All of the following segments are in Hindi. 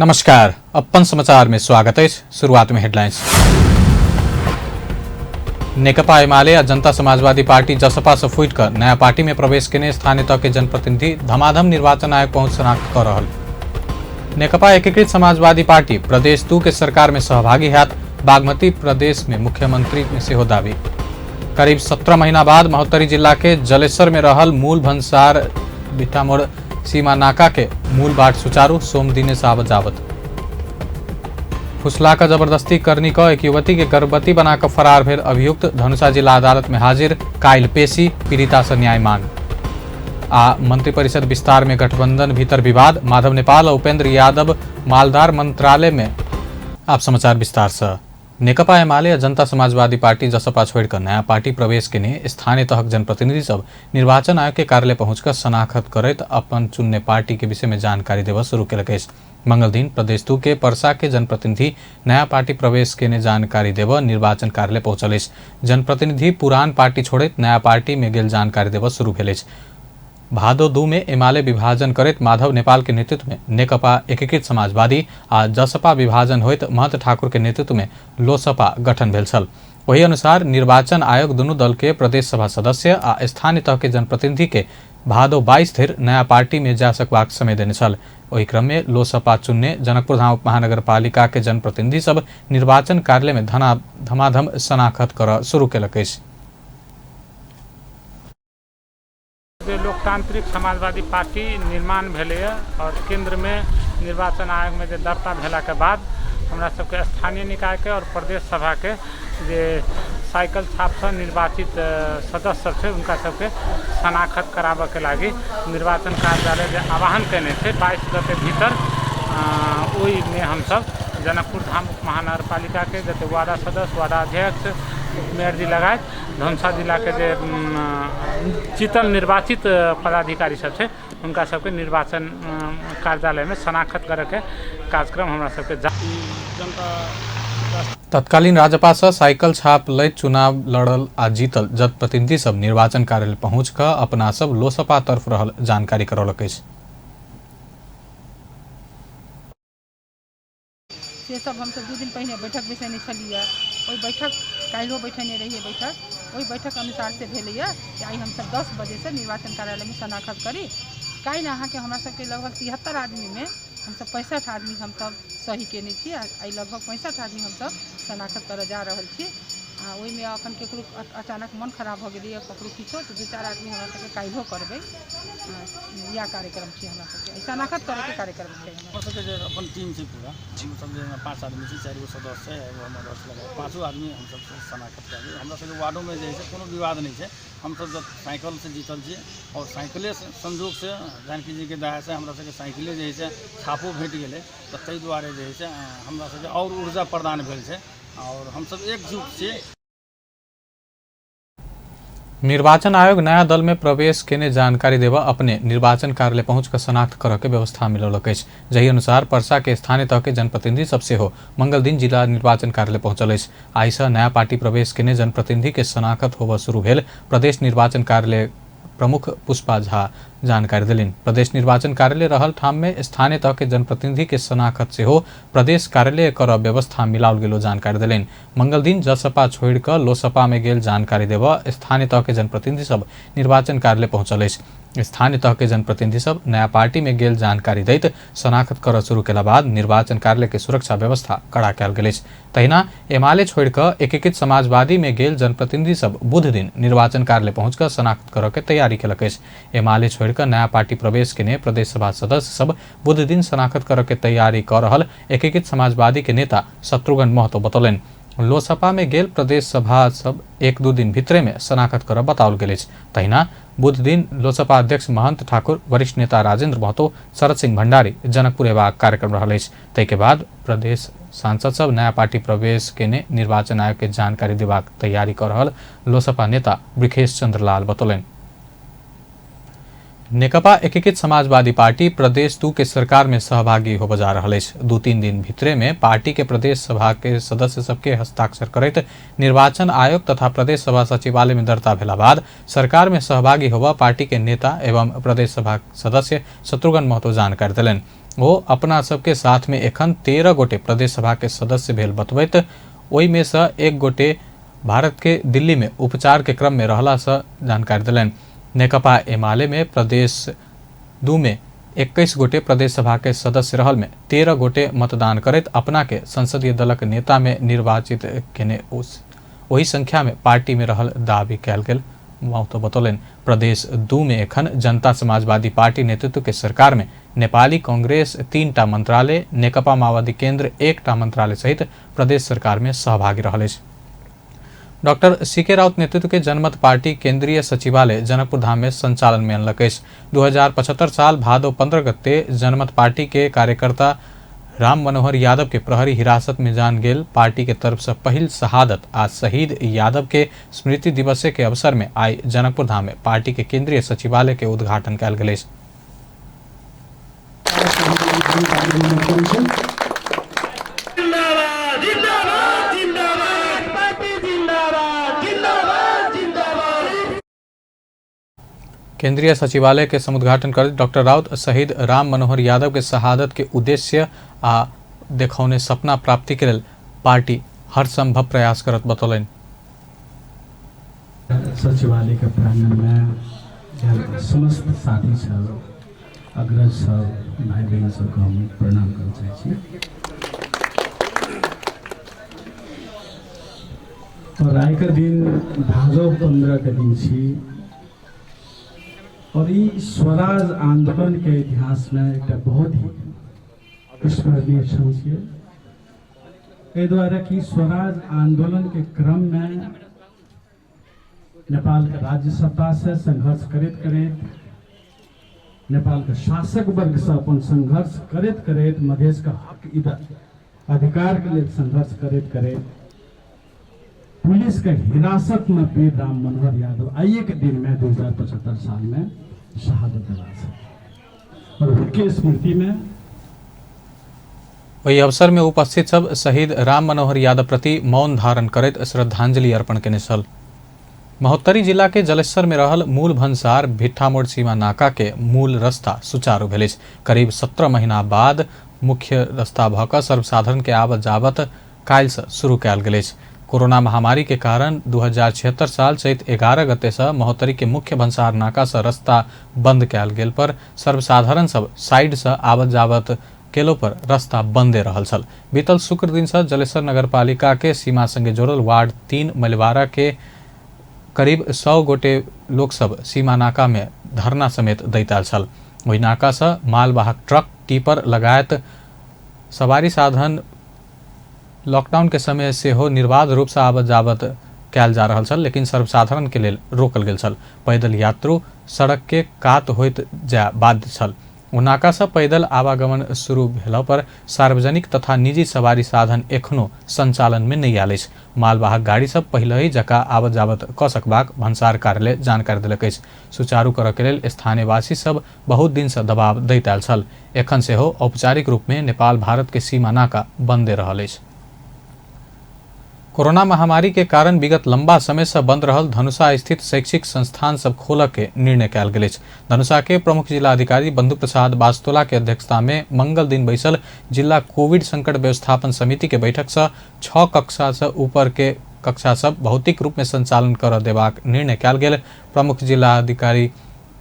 नमस्कार, अपन समाचार में स्वागत है। शुरुआत में हेडलाइंस। नेकपा एमाले और जनता समाजवादी पार्टी जसपा से फुट कर नया पार्टी में प्रवेश के स्थानीय तक के जनप्रतिनिधि धमाधम निर्वाचन आयोग पहुंच शनाख्त कर रहल। नेकपा एकीकृत समाजवादी पार्टी प्रदेश 2 के सरकार में सहभागी हैत। बागमती प्रदेश में मुख्यमंत्री में से हो दावी। करीब 17 महीना बाद महोत्तरी जिला के जलेश्वर में रहल मूल भंसार बिटामोड़ सीमा नाका के मूल बाट सुचारू सोम दिने से आवत जावत। फुसला का जबरदस्ती करनी का एक युवती के गर्भवती बनाकर फरार भेल अभियुक्त धनुषा जिला अदालत में हाजिर। काइल पेशी, पीड़िता से न्याय मांग। मंत्रिपरिषद विस्तार में गठबंधन भीतर विवाद। माधव नेपाल और उपेंद्र यादव मालदार मंत्रालय में। आप समाचार विस्तार से। नेकपा एमाले और जनता समाजवादी पार्टी जसपा छोड़कर नया पार्टी प्रवेश के ने स्थानीय तहक जनप्रतिनिधि सब निर्वाचन आयोग के कार्यालय पहुंचकर शनाख्त करत अपन चुनने पार्टी के विषय में जानकारी देवा शुरू के। मंगल दिन प्रदेश 2 के परसा के जनप्रतिनिधि नया पार्टी प्रवेश के ने जानकारी देवा निर्वाचन कार्यालय पहुंचल। जनप्रतिनिधि पुरान पार्टी छोड़े नया पार्टी में गेल जानकारी देवा शुरू भेल। भादो 2 में एमाले विभाजन करत माधव नेपाल के नेतृत्व में नेकपा एकीकृत समाजवादी आ जसपा विभाजन होत महत ठाकुर के नेतृत्व में लोसपा गठन भेल छल। वही अनुसार निर्वाचन आयोग दोनों दल के प्रदेश सभा सदस्य आ स्थानीय तह के जनप्रतिनिधि के भादो 22 धरि नया पार्टी में जा सकबाक समय देने छल। वही क्रम में लोसपा चुनने जनकपुर धाम महानगर पालिका के जनप्रतिनिधि सब निर्वाचन कार्यालय में धमाधम शनाख्त कर शुरू केलक। लोकतांत्रिक समाजवादी पार्टी निर्माण भेलै और केंद्र में निर्वाचन आयोग में दर्ता भेला के बाद हमरा सबके स्थानीय निकाय के और प्रदेश सभा के जे साइकिल छाप से निर्वाचित सदस्य सब छै उनका सबके शनाख्त कराबे के लागी निर्वाचन कार्यालय जे आह्वान केने थे 22 गते भीतर ओई में हम सब जनकपुर धाम महानगर पालिका के जते वार्ड सदस्य, वार्ड अध्यक्ष, मेयर जी लगायत धनुषा जिला के जे जीतल निर्वाचित पदाधिकारी सब छै उनका सबके निर्वाचन कार्यालय में शनाख्त करे के कार्यक्रम हमरा सबके तत्कालीन राज्यपाल से साइकिल छाप लैत चुनाव लड़ल आ जीतल जनप्रतिनिधि सब निर्वाचन कार्यालय पहुंच कर अपना सब लोसपा तरफ रहल जानकारी करौलक। से सब हम सब 2 दिन पहले बैठक बैसने छलिए। ओई बैठक काल्हो बैठने रहिए। ओई बैठक अनुसार से भेलैया कि आई हम सब 10 बजे से निर्वाचन कार्यालय में शनाख्त करी। काल्हि अहाँ के हमरा सबके लगभग 73 आदमी में हम सब 65 आदमी हम सब सही केने छी। आई लगभग 65 आदमी हम सब शनाख्त करे जा रहल छी। ओई में अपन केकरो अचानक मन खराब भ गेलै या ककरो किछो तो 2-4 आदमी हमरा सबके काल्हो करबै या कार्यक्रम छी। हमरा सबके शनाख्त करे के कार्यक्रम छै। हमरा सबके जे अपन टीम छै पूरा हम सब जे 5 आदमी छी, 4 गो सदस्य छै, एगो हमर रस लगा 5 आदमी हम सब शनाख्त करै। हमरा सबके वार्डो में जे छै कोनो विवाद नहीं छै। हम सब जब साइकिल से जीतल छी और साइकिले संजोग से जानकी जी के दया से हमरा सबके साइकिले जे छै छापो भेट गेलै तो तै दुआरे जे छै हमरा सबके और ऊर्जा प्रदान भेल छै और हम सब एकजुट छी। निर्वाचन आयोग नया दल में प्रवेश के जानकारी देवा अपने निर्वाचन कार्यालय पहुंचकर शनाख्त कर के व्यवस्था मिलौलक। जही अनुसार परसा के स्थानीय तह के जनप्रतिनिधि सबसे हो मंगल दिन जिला निर्वाचन कार्यालय पहुंचल। आई से नया पार्टी प्रवेश के जनप्रतिनिधि के शनाख्त होबा शुरू भेल। प्रदेश निर्वाचन कार्यालय प्रमुख पुष्पा झा जानकारी दिलिन। प्रदेश निर्वाचन कार्यालय रहल ठाम में स्थानीय तह के जनप्रतिनिधि के शनाख्त से हो प्रदेश कार्यालय कर व्यवस्था मिलाल गेलो जानकारी दिलिन। मंगल दिन जसपा छोड़कर लोसपा में गेल जानकारी देवा स्थानीय तह के जनप्रतिनिधि सब निर्वाचन कार्यालय पहुंचल। स्थानीय तह के जनप्रतिनिधि सब नया पार्टी में गेल जानकारी दैत शनाख्त कर शुरू केला बाद निर्वाचन कार्यालय के सुरक्षा व्यवस्था कड़ा कयल गेल। तहिना एमाले छोड़कर एकीकृत समाजवादी में गेल जनप्रतिनिधि सब बुध दिन निर्वाचन कार्यालय पहुंचकर शनाख्त कर के तैयारी केलक। एमाले छोड़कर नया पार्टी प्रवेश के ने प्रदेश सभा सदस्य सब बुध दिन शनाख्त कर के तैयारी कर रहल एकीकृत समाजवादी के नेता शत्रुघ्न महतो बतौलन। लोसपा में गेल प्रदेश सभा सब 1-2 दिन भितरे में शनाख्त कर बताओल गेल। तहिना बुध दिन लोसपा अध्यक्ष महंत ठाकुर, वरिष्ठ नेता राजेंद्र महतो, शरद सिंह भंडारी जनकपुर एबाक कार्यक्रम रहल। तै के बाद प्रदेश सांसद सब नया पार्टी प्रवेश के ने निर्वाचन आयोग के जानकारी देबाक तैयारी कर रहल लोसपा नेता ब्रिखेश चंद्र लाल बतौलन। नेकपा एकीकृत समाजवादी पार्टी प्रदेश 2 के सरकार में सहभागी हो जा रहा है। 2-3 दिन भीतरे में पार्टी के प्रदेश सभा के सदस्य सबके हस्ताक्षर करते निर्वाचन आयोग तथा प्रदेश सभा सचिवालय में दर्ता भेला बाद सरकार में सहभागी होवा पार्टी के नेता एवं प्रदेश सभा सदस्य शत्रुघ्न महतो जानकारी दिलन। वो अपना सबके साथ में एखन 13 गोटे प्रदेश सभा के सदस्य भेल बतबैत ओहि में से एक गोटे भारत के दिल्ली में उपचार के क्रम में रहला से जानकारी दिलनि। नेकपा एमाले में प्रदेश 2 में 21 गोटे प्रदेश सभा के सदस्य रहल में 13 गोटे मतदान करैत अपना के संसदीय दलक नेता में निर्वाचित केने वही संख्या में पार्टी में रहल दावी कयल गेल। तो बतौलन प्रदेश 2 में एखन जनता समाजवादी पार्टी नेतृत्व के सरकार में नेपाली कांग्रेस 3टा मंत्रालय, नेकपा माओवादी केंद्र 1टा मंत्रालय सहित प्रदेश सरकार में सहभागी रहल अछि। डॉक्टर सीके राउत नेतृत्व के जनमत पार्टी केंद्रीय सचिवालय जनकपुर धाम में संचालन में अनलक अछि। 2075 साल भादो 15 गते जनमत पार्टी के कार्यकर्ता राम मनोहर यादव के प्रहरी हिरासत में जान गेल पार्टी के तरफ से पहिल शहादत आज शहीद यादव के स्मृति दिवस के अवसर में आई जनकपुर धाम में पार्टी के केंद्रीय सचिवालय के उद्घाटन कयल गेल अछि। केंद्रीय सचिवालय के समुद्घाटन कर डॉक्टर राउत शहीद राम मनोहर यादव के शहादत के उद्देश्य आ देखौने सपना प्राप्ति के लेल पार्टी हर संभव प्रयास करत बतौलन। सचिवालय के प्रांगण में समस्त साथी सब, अग्रज सब, भाई बहन सबके हम प्रणाम करय चाहै छी। और आइ के दिन भादो 15 के दिन छी और ई स्वराज आंदोलन के इतिहास में एक बहुत ही स्मरणीय क्षण छियै। एहि द्वारा कि स्वराज आंदोलन के क्रम में नेपाल के राज्य सत्ता से संघर्ष करैत नेपाल के शासक वर्ग से अपन संघर्ष करैत मधेश का हक अधिकार के लिए संघर्ष करैत पुलिस के हिरासत में वीर राम मनोहर यादव आइए के दिन में 2075 साल में शहादत दिला और उनके स्मृति में वही अवसर में उपस्थित सब शहीद राम मनोहर यादव प्रति मौन धारण करैत श्रद्धांजलि अर्पण केने छल। महोत्तरी जिला के जलेश्वर में रहल मूल भंसार भिट्ठामोड़ सीमा नाका के मूल रास्ता सुचारू भेल अछि। करीब 17 महीना बाद मुख्य रास्ता भऽ कऽ सर्वसाधारण के आवत जावत काल्हि से शुरू कयल गेल अछि। कोरोना महामारी के कारण 2076 साल चैत 11 गते से महोत्तरी के मुख्य भंसार नाका से रास्ता बंद कयल गेल पर सर्वसाधारण सब साइड से आवत जावत केलो पर रास्ता बंदे रहल छल। बीतल शुक्र दिन से जलेश्वर नगरपालिका के सीमा संगे जोड़ल वार्ड 3 मलिवारा के करीब 100 गोटे लोक सब सीमा नाका में धरना समेत दैताल छल। वही नाका से मालवाहक ट्रक, टिपर लगायत सवारी साधन लॉकडाउन के समय से हो निर्बाध रूप से आवत जावत कयल जा रहल छल, लेकिन सर्वसाधारण के लेल रोकल गेल छल। पैदल यात्रु सड़क के कात होइत जाय बाध्य छल। ओ नाका से पैदल आवागमन शुरू भेला पर सार्वजनिक तथा निजी सवारी साधन एखनो संचालन में नहीं आयल अछि। मालवाहक गाड़ी सब पहले ही जकाँ आवत जावत कऽ सकबाक भंसार कार्यालय जानकारी देलक अछि। सुचारू करऽ के लेल स्थानीय वासी सब बहुत दिन से दबाव दैत आयल छल। एखन सेहो औपचारिक रूप में नेपाल भारत के सीमा नाका बंदे रहल अछि। कोरोना महामारी के कारण विगत लंबा समय से बंद रहल धनुषा स्थित शैक्षिक संस्थान सब खोलऽ के निर्णय कयल गेल अछि। धनुषा के प्रमुख जिला अधिकारी बंधु प्रसाद बास्तोला के अध्यक्षता में मंगल दिन बैसल जिला कोविड संकट व्यवस्थापन समिति के बैठक से 6 कक्षा से ऊपर के कक्षा सब भौतिक रूप में संचालन कर देबाक निर्णय कयल गेल। प्रमुख जिला अधिकारी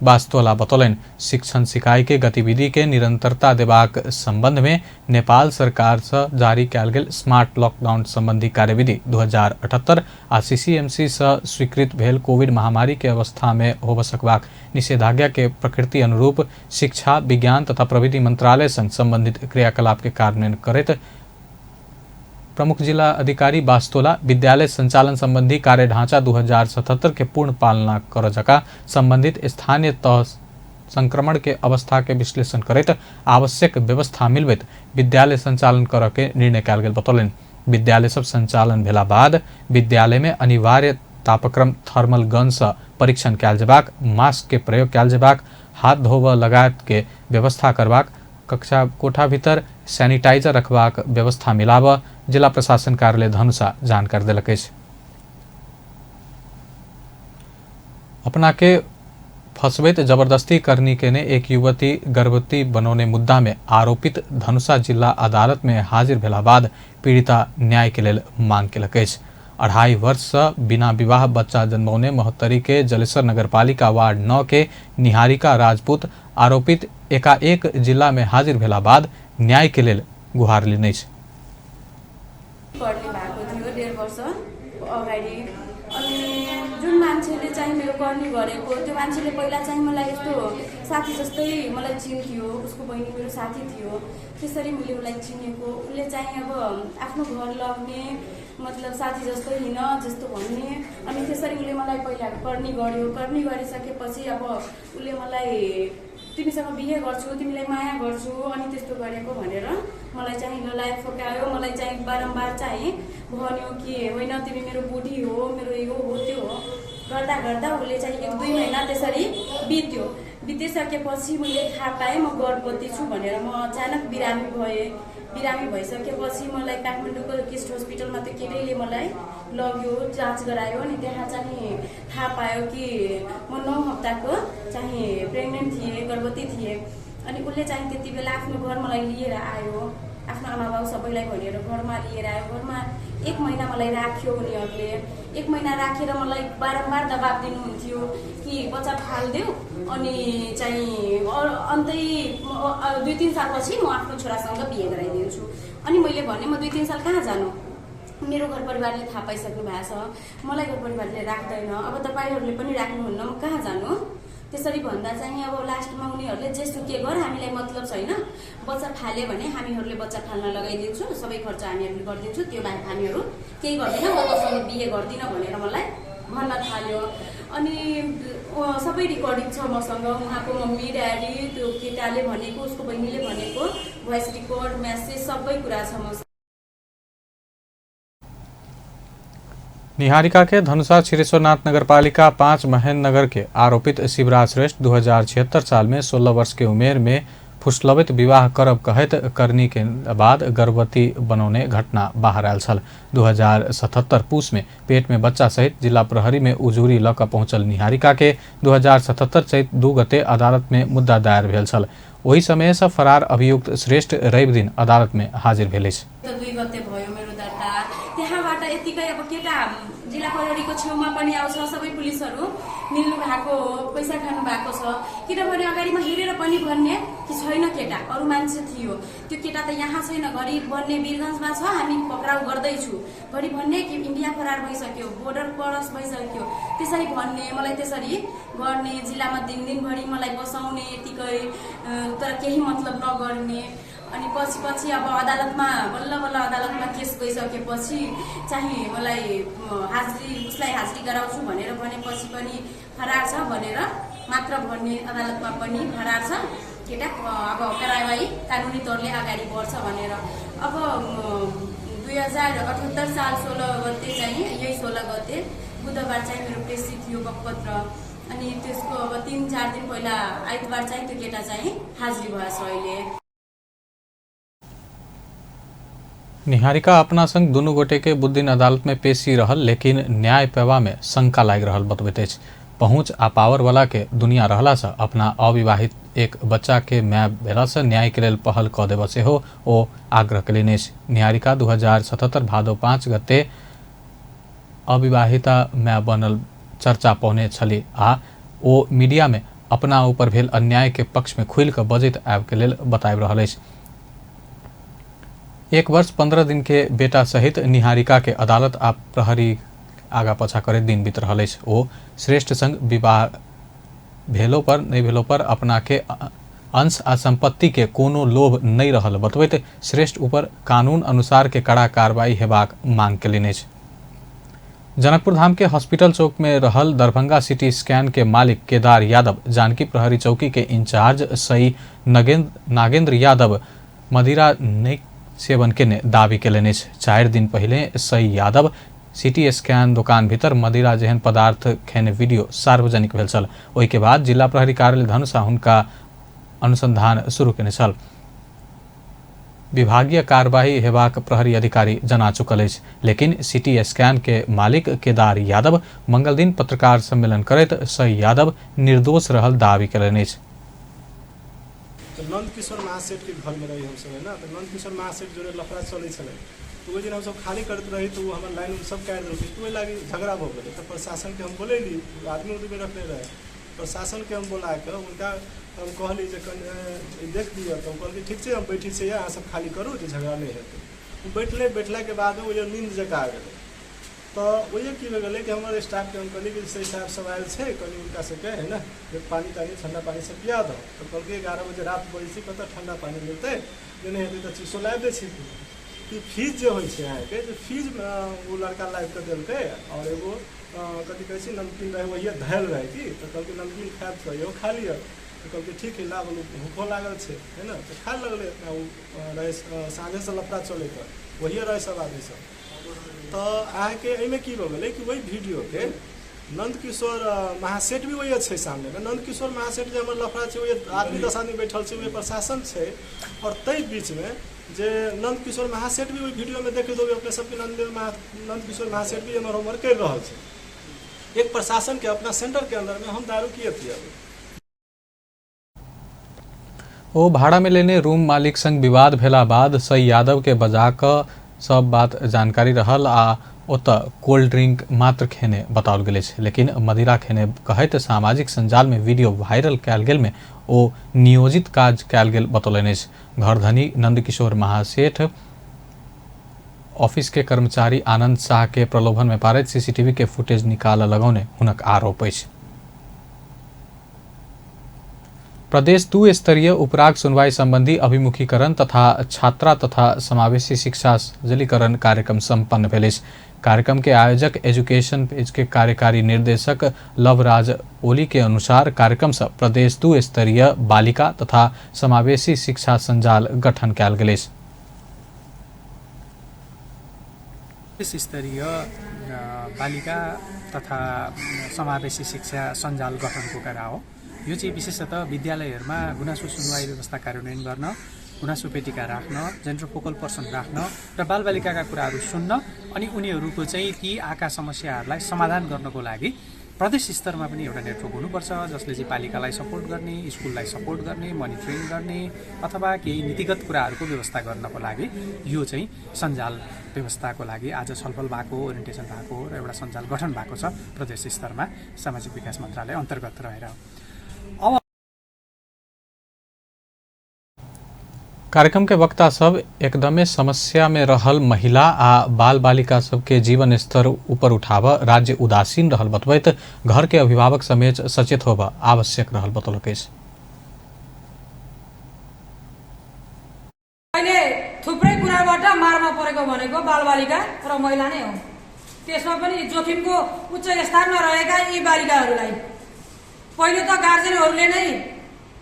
बास्तोला बतौलन शिक्षण सिखाई के गतिविधि के निरंतरता देबाक संबंध में नेपाल सरकार से जारी कयल गेल स्मार्ट लॉकडाउन संबंधी कार्यविधि 2078 आ सीसीएमसी से स्वीकृत भेल कोविड महामारी के अवस्था में होबऽ सकबाक निषेधाज्ञा के प्रकृति अनुरूप शिक्षा, विज्ञान तथा प्रविधि मंत्रालय संग संबंधित क्रियाकलाप के कार्यान्वयन करैत प्रमुख जिला अधिकारी बास्तोला विद्यालय संचालन संबंधी कार्य ढांचा 2077 के पूर्ण पालना कर जका संबंधित स्थानीय तह संक्रमण के अवस्था के विश्लेषण करैत आवश्यक व्यवस्था मिलबैत विद्यालय संचालन कर के निर्णय कयल गेल बतौलन। विद्यालय सब संचालन भेला बाद विद्यालय में अनिवार्य तापक्रम थर्मल गन से परीक्षण कयल जेबाक, मास्क के प्रयोग कयल जेबाक, हाथ धोबऽ लगायत के व्यवस्था करबाक, कक्षा कोठा भीतर सैनिटाइजर रखबाक व्यवस्था मिलाबऽ जिला प्रशासन कार्यालय धनुषा जानकारी देलक अछि। अपना के फंसबैत जबरदस्ती करनी केने एक युवती गर्भवती बनाउने मुद्दा में आरोपित धनुषा जिला अदालत में हाजिर भेला बाद पीड़िता न्याय के लेल मांग केलक अछि। 2.5 वर्ष से बिना विवाह बच्चा जन्मौने महोत्तरी के जलेश्वर नगरपालिका वार्ड 9 के निहारिका राजपूत आरोपित एकाएक जिला में हाजिर भेला बाद न्याय के लेल गुहार लिने अछि। पढ्ने भएको थियो 1.5 वर्ष अगाडि अनि जुन मान्छेले चाहिँ मेरो गर्ने गरेको त्यो मान्छेले पहिला चाहिँ मलाई यस्तो साथी जस्तै मलाई चिन्थ्यो, उसको बहिनी मेरो साथी थियो, त्यसरी मैले उसलाई चिनेको। उसले चाहिँ अब आफ्नो घर लग्ने मतलब साथी जस्तो हिँड जस्तो भन्ने अनि त्यसरी उसले मलाई पहिला गर्ने गर्यो। गर्ने गरिसकेपछि अब उसले मलाई तिमीसँग बिहे गर्छु, तिमीलाई माया गर्छु अनि त्यस्तो गरेको भनेर मलाई चाहिँ ललाइ फकायो। मलाई चाहिँ बारम्बार चाहिँ भन्यो कि होइन तिमी मेरो बुढी हो, मेरो यो हो त्यो हो गर्दा गर्दा उसले चाहिँ 1-2 महिना त्यसरी बित्यो। बितिसकेपछि मैले थाहा पाएँ म गर्भवती छु भनेर। म अचानक बिरामी भएँ। बिरामी भइसकेपछि मलाई काठमाडौँको किस्ट हस्पिटलमा त्यो केटीले मलाई लग्यो, जाँच गरायो अनि त्यहाँ चाहिँ थाहा पायो कि म 9 हप्ताको चाहिँ प्रेग्नेन्ट थिएँ, गर्भवती थिएँ। अनि उसले चाहिँ त्यति बेला आफ्नो घर मलाई लिएर आयो, आफ्नो आमा बाउ सबैलाई भनेर घरमा लिएर आयो। घरमा 1 महिना मलाई राख्यो उनीहरूले। 1 महिना राखेर मलाई बारम्बार दबाब दिनुहुन्थ्यो कि बच्चा फाल्देऊ अनि चाहिँ अन्तै 2-3 सालपछि म आफ्नो छोरासँग बिहे गराइदिन्छु। अनि मैले भने म 2-3 साल कहाँ जानु, मेरो घर परिवारले थाहा पाइसक्नु भएको छ, मलाई घर परिवारले राख्दैन, अब तपाईँहरूले पनि राख्नुहुन्न, म कहाँ जानु। त्यसरी भन्दा चाहिँ अब लास्टमा उनीहरूले जेसुकै गर हामीलाई मतलब छैन, बच्चा फाल्यो भने हामीहरूले बच्चा फाल्न लगाइदिन्छु, सबै खर्च हामीहरूले गरिदिन्छु, त्यो बाहेक हामीहरू केही गर्दैन, म तँसँग बिहे गर्दिनँ भनेर मलाई भन्न थाल्यो। अनि सबै रेकर्डिङ छ मसँग, उहाँको मम्मी ड्याडी त्यो केटाले भनेको, उसको बहिनीले भनेको भोइस रेकर्ड मेसेज सबै कुरा छ मसँग। निहारिका के धनुषा क्षीरेश्वरनाथ नगरपालिका 5 महेंद्र नगर के आरोपित शिवराज श्रेष्ठ 2076 साल में 16 वर्ष के उमेर में फुसलवित विवाह करब कहत करनी के बाद गर्भवती बनौने घटना बाहर आयल छल। 2077 पूस में पेट में बच्चा सहित जिला प्रहरी में उजूरी लक पहुंचल निहारिका के 2077 चैत 2 गते अदालत में मुद्दा दायर भेल छल। वही समय से फरार अभियुक्त श्रेष्ठ रवि दिन अदालत में हाजिर भेल। 2 गते भयो मेरो दर्ता। त्यहाँबाट यतिकै अब केटा जिल्ला प्रहरीको छेउमा पनि आउँछ, सबै पुलिसहरू मिल्नु भएको, पैसा खानु भएको छ। किनभने अगाडिमा हेरेर पनि भन्ने कि छैन केटा, अरू मान्छे थियो, त्यो केटा त यहाँ छैन, घरि भन्ने वीरगञ्जमा छ, हामी पक्राउ गर्दैछु, घरि भन्ने कि इन्डिया फरार भइसक्यो, बोर्डर क्रस भइसक्यो, त्यसरी भन्ने, मलाई त्यसरी गर्ने, जिल्लामा दिनभरि मलाई बसाउने यतिकै, तर केही मतलब नगर्ने। अनि पछि अब अदालतमा बल्ल अदालतमा केस गइसकेपछि चाहिँ मलाई उसलाई हाजिरी गराउँछु भनेर भनेपछि पनि फरार छ भनेर मात्र भन्ने, अदालतमा पनि फरार छ केटा, अब कारबाही कानुनी तौरले अगाडि बढ्छ भनेर। अब 2078 साल 16 गते चाहिँ यही 16 गते बुधबार चाहिँ मेरो पेशी थियो बकपत्र। अनि त्यसको अब 3-4 दिन पहिला आइतबार चाहिँ त्यो केटा चाहिँ हाजिरी भएछ। अहिले निहारिका अपना संग दुनू गोटे के बुद्धिन अदालत में पेशी रहल, लेकिन न्याय पेवा में शंका लाग रहल बतबैत अछि। पहुँच आ पावर वाला के दुनिया रहला से अपना अविवाहित एक बच्चा के माय भेला से न्याय के लेल पहल क देब सेहो ओ आग्रह केलनि अछि। निहारिका 2077 भादो 5 गते अविवाहिता माय बनल चर्चा पौने छली आ ओ मीडिया में अपना ऊपर भेल अन्याय के पक्ष में खुल कऽ बजैत आबि के लेल बताबि रहल अछि। 1 वर्ष 15 दिन के बेटा सहित निहारिका के अदालत आ प्रहरी आगा पछा करे दिन बीत रहल अछि। ओ श्रेष्ठ संग विवाह भेलो पर नहीं भेलो पर अपना के अंश आ संपत्ति के कोनो लोभ नहीं रहल बतबैत श्रेष्ठ ऊपर कानून अनुसार के कड़ा कार्रवाई हेबाक मांग केलनि अछि। जनकपुर धाम के हॉस्पिटल चौक में रहल दरभंगा सिटी स्कैन के मालिक केदार यादव जानकी प्रहरी चौकी के इंचार्ज सई नागेंद्र यादव मदिरा नहीं सेवन के दावी केलनि अछि। 4 दिन पहले सई यादव सिटी स्कैन दुकान भीतर मदिरा जेहन पदार्थ खेने वीडियो सार्वजनिक भेल छल। ओहि के बाद जिला प्रहरी कार्यालय धनुषा हुनका अनुसंधान शुरू केने छल। विभागीय कार्यवाही हेबाक प्रहरी अधिकारी जना चुकल अछि, लेकिन सिटी स्कैन के मालिक केदार यादव मंगल दिन पत्रकार सम्मेलन करैत सही यादव निर्दोष रहल दावी कयलनि अछि। तो नंद किशोर महासेठ के घर में रही हम सब है ना, तो नंद किशोर महासेठ जो लफड़ा चले छे, तो वो दिन हम सब खाली करते रही, तो वो हमारे लाइन सब काट दिल, तो वही लागी झगड़ा हो गए। तो प्रशासन के हम बोले ली, आदमी उदमी रखने रहे, प्रशासन के हम बोला के उनका हम कहली देख दिया, तो कहल ठीक है हम बैठी से यहाँ सब खाली करूँ जो झगड़ा नहीं है। बैठला के बाद वो नींद जका आ गए, तो वही की गए कि हमारे स्टाफ के हम कहली कि जैसे स्टाफ सब आयल है, कहीं उनका से कहे है ना पानी तानी ठंडा पानी से पिया दो, तो कल के 11 बजे रात बजे से कत ठंडा पानी मिलते जो नहीं हेतु तो चीसो ला दे कि फीस जो हो के जो फीस वो लड़का लाइव कर दिल्क और एगो कथी कहे नमकीन रहे वही धैल रहे कि, तो कल के नमकीन खाए तो एगो खा लिया, तो कल के ठीक है लागल भूखो लागल है ना, तो खाए लगल रहे साँझे से लफड़ा चले वही रहे सब आदमी सब। तो अहाँके एहिमे की हो गए कि वही वीडियो के नंद किशोर महासेठ भी वही अच्छे सामने में, नंद किशोर महासेठ जो हमारे लफड़ा है वही आदमी 10 आदमी बैठल है, वही प्रशासन है, और तई बीच में जे नंद किशोर महासेठ भी वही वीडियो में देखे दोगे अपने सबके नंद किशोर महासेठ भी हमारे उम्र कर रहा है। एक प्रशासन के अपना सेंटर के अंदर में हम दारू किए थे। ओ भाड़ा में लेने रूम मालिक संग विवाद भेला बाद सही यादव के बजा क सब बात जानकारी रहल आ ओतऽ कोल्ड ड्रिंक मात्र खेने बताओल गेल छै, लेकिन मदिरा खेने कहैत सामाजिक संजाल में वीडियो वायरल कयल गेल में ओ नियोजित काज कयल गेल बतौलनि अछि। घरधनी नंदकिशोर महासेठ ऑफिस के कर्मचारी आनंद शाह के प्रलोभन में पारैत सीसीटीवी के फुटेज निकाल लगौने हुनक आरोप अछि। प्रदेश 2 स्तरीय उपराग सुनवाई संबंधी अभिमुखीकरण तथा छात्रा तथा समावेशी शिक्षा सजलीकरण कार्यक्रम संपन्न भेल अछि। कार्यक्रम के आयोजक एजुकेशन पेज के कार्यकारी निर्देशक लवराज ओली के अनुसार कार्यक्रम से प्रदेश 2 स्तरीय बालिका तथा समावेशी शिक्षा संजाल गठन कयल गेल अछि। स्तरीय बालिका तथा समावेशी शिक्षा सञ्जाल गठनको कुरा हो। यो चाहिँ विशेषतः विद्यालयहरूमा गुनासो सुनवाई व्यवस्था कार्यान्वयन गर्न, गुनासो पेटिका राख्न, जेन्डर फोकल पर्सन राख्न र बालबालिकाका कुराहरू सुन्न अनि उनीहरूको चाहिँ ती आएका समस्याहरूलाई समाधान गर्नको लागि प्रदेश स्तरमा पनि एउटा नेटवर्क हुनुपर्छ, जसले चाहिँ पालिकालाई सपोर्ट गर्ने, स्कुललाई सपोर्ट गर्ने, मोनिटरिङ गर्ने अथवा केही नीतिगत कुराहरूको व्यवस्था गर्नको लागि यो चाहिँ सञ्जाल व्यवस्थाको लागि आज छलफल भएको, ओरिएन्टेसन भएको र एउटा सञ्जाल गठन भएको छ प्रदेश स्तरमा सामाजिक विकास मन्त्रालय अन्तर्गत रहेर। कार्यक्रम के वक्ता सब एकदमे समस्या में रहल महिला आ बाल बालिका सबके जीवन स्तर ऊपर उठाव राज्य उदासीन रहल बतबैत घर के अभिभावक समेत सचेत होब आवश्यक रहल बतौलक अछि। अहिले थुप्रै कुराबाट मारमा परेको भनेको बालबालिका र महिला नै हो। त्यसमा पनि जोखिमको उच्च स्थानमा रहेका यी बालिकाहरूलाई पहिलो त गार्जेनहरूले नै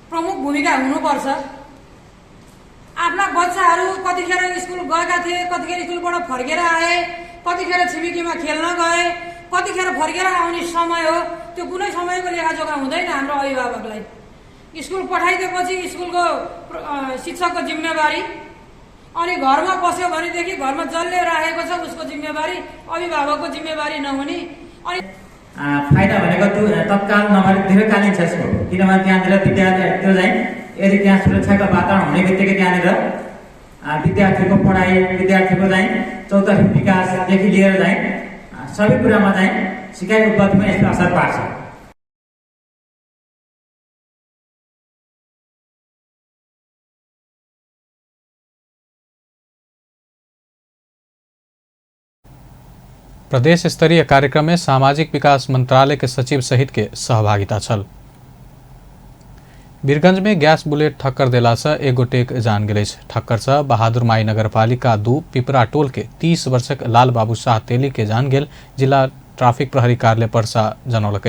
प्रमुख भूमिका हुनुपर्छ। आफ्ना बच्चाहरू कतिखेर स्कुल गएका थिए, कतिखेर स्कुलबाट फर्केर आए, कतिखेर छिमेकीमा खेल्न गए, कतिखेर फर्केर आउने समय हो, त्यो कुनै समयको लेखाजोखा हुँदैन हाम्रो अभिभावकलाई। स्कुल पठाइदिएपछि स्कुलको शिक्षकको जिम्मेवारी, अनि घरमा बस्यो भनेदेखि घरमा जसले राखेको छ उसको जिम्मेवारी, अभिभावकको जिम्मेवारी नहुने। अनि फाइदा भनेको तत्काल नभएर दीर्घकालीन छ यसको, किनभने त्यहाँनिर विद्यार्थी त्यो चाहिँ यदि त्यहाँ सुरक्षाको वातावरण हुने बित्तिकै त्यहाँनिर विद्यार्थीको पढाइ, विद्यार्थीको चाहिँ चौतर्फी विकासदेखि लिएर चाहिँ सबै कुरामा चाहिँ सिकाइ उपलब्धिमा यसले असर पार्छ। प्रदेश स्तरीय कार्यक्रम में सामाजिक विकास मंत्रालय के सचिव सहित के सहभागिता छल। वीरगंज में गैस बुलेट ठक्कर देला से एक गोटेक जान गेल। ठक्कर से बहादुर माई नगरपालिका 2 पिपरा टोल के 30 वर्षक लाल बाबू शाह तेली के जान गेल। जिला ट्राफिक प्रहरी कार्यालय परसा जनौलक।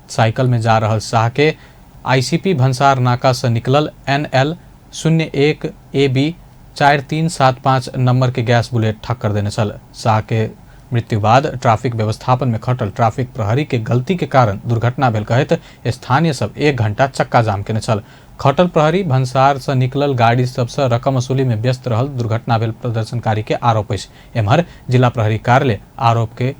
साइकिल में जा रहल शाह के आईसीपी भंसार नाका से निकलल NL 01AB 4375 नंबर के गैस बुलेट ठक्कर देने चल। शाह के मृत्यु बाद ट्राफिक व्यवस्थापन में खटल ट्राफिक प्रहरी के गलती के कारण दुर्घटना भेल कहत स्थानीय सब 1 घंटा चक्का जाम केने छल। खटल प्रहरी भन्सार से निकलल गाड़ी सबसे रकम वसूली में व्यस्त रहल दुर्घटना भेल प्रदर्शनकारी के आरोप अछि। एम्हर जिला प्रहरी कार्यालय आरोप के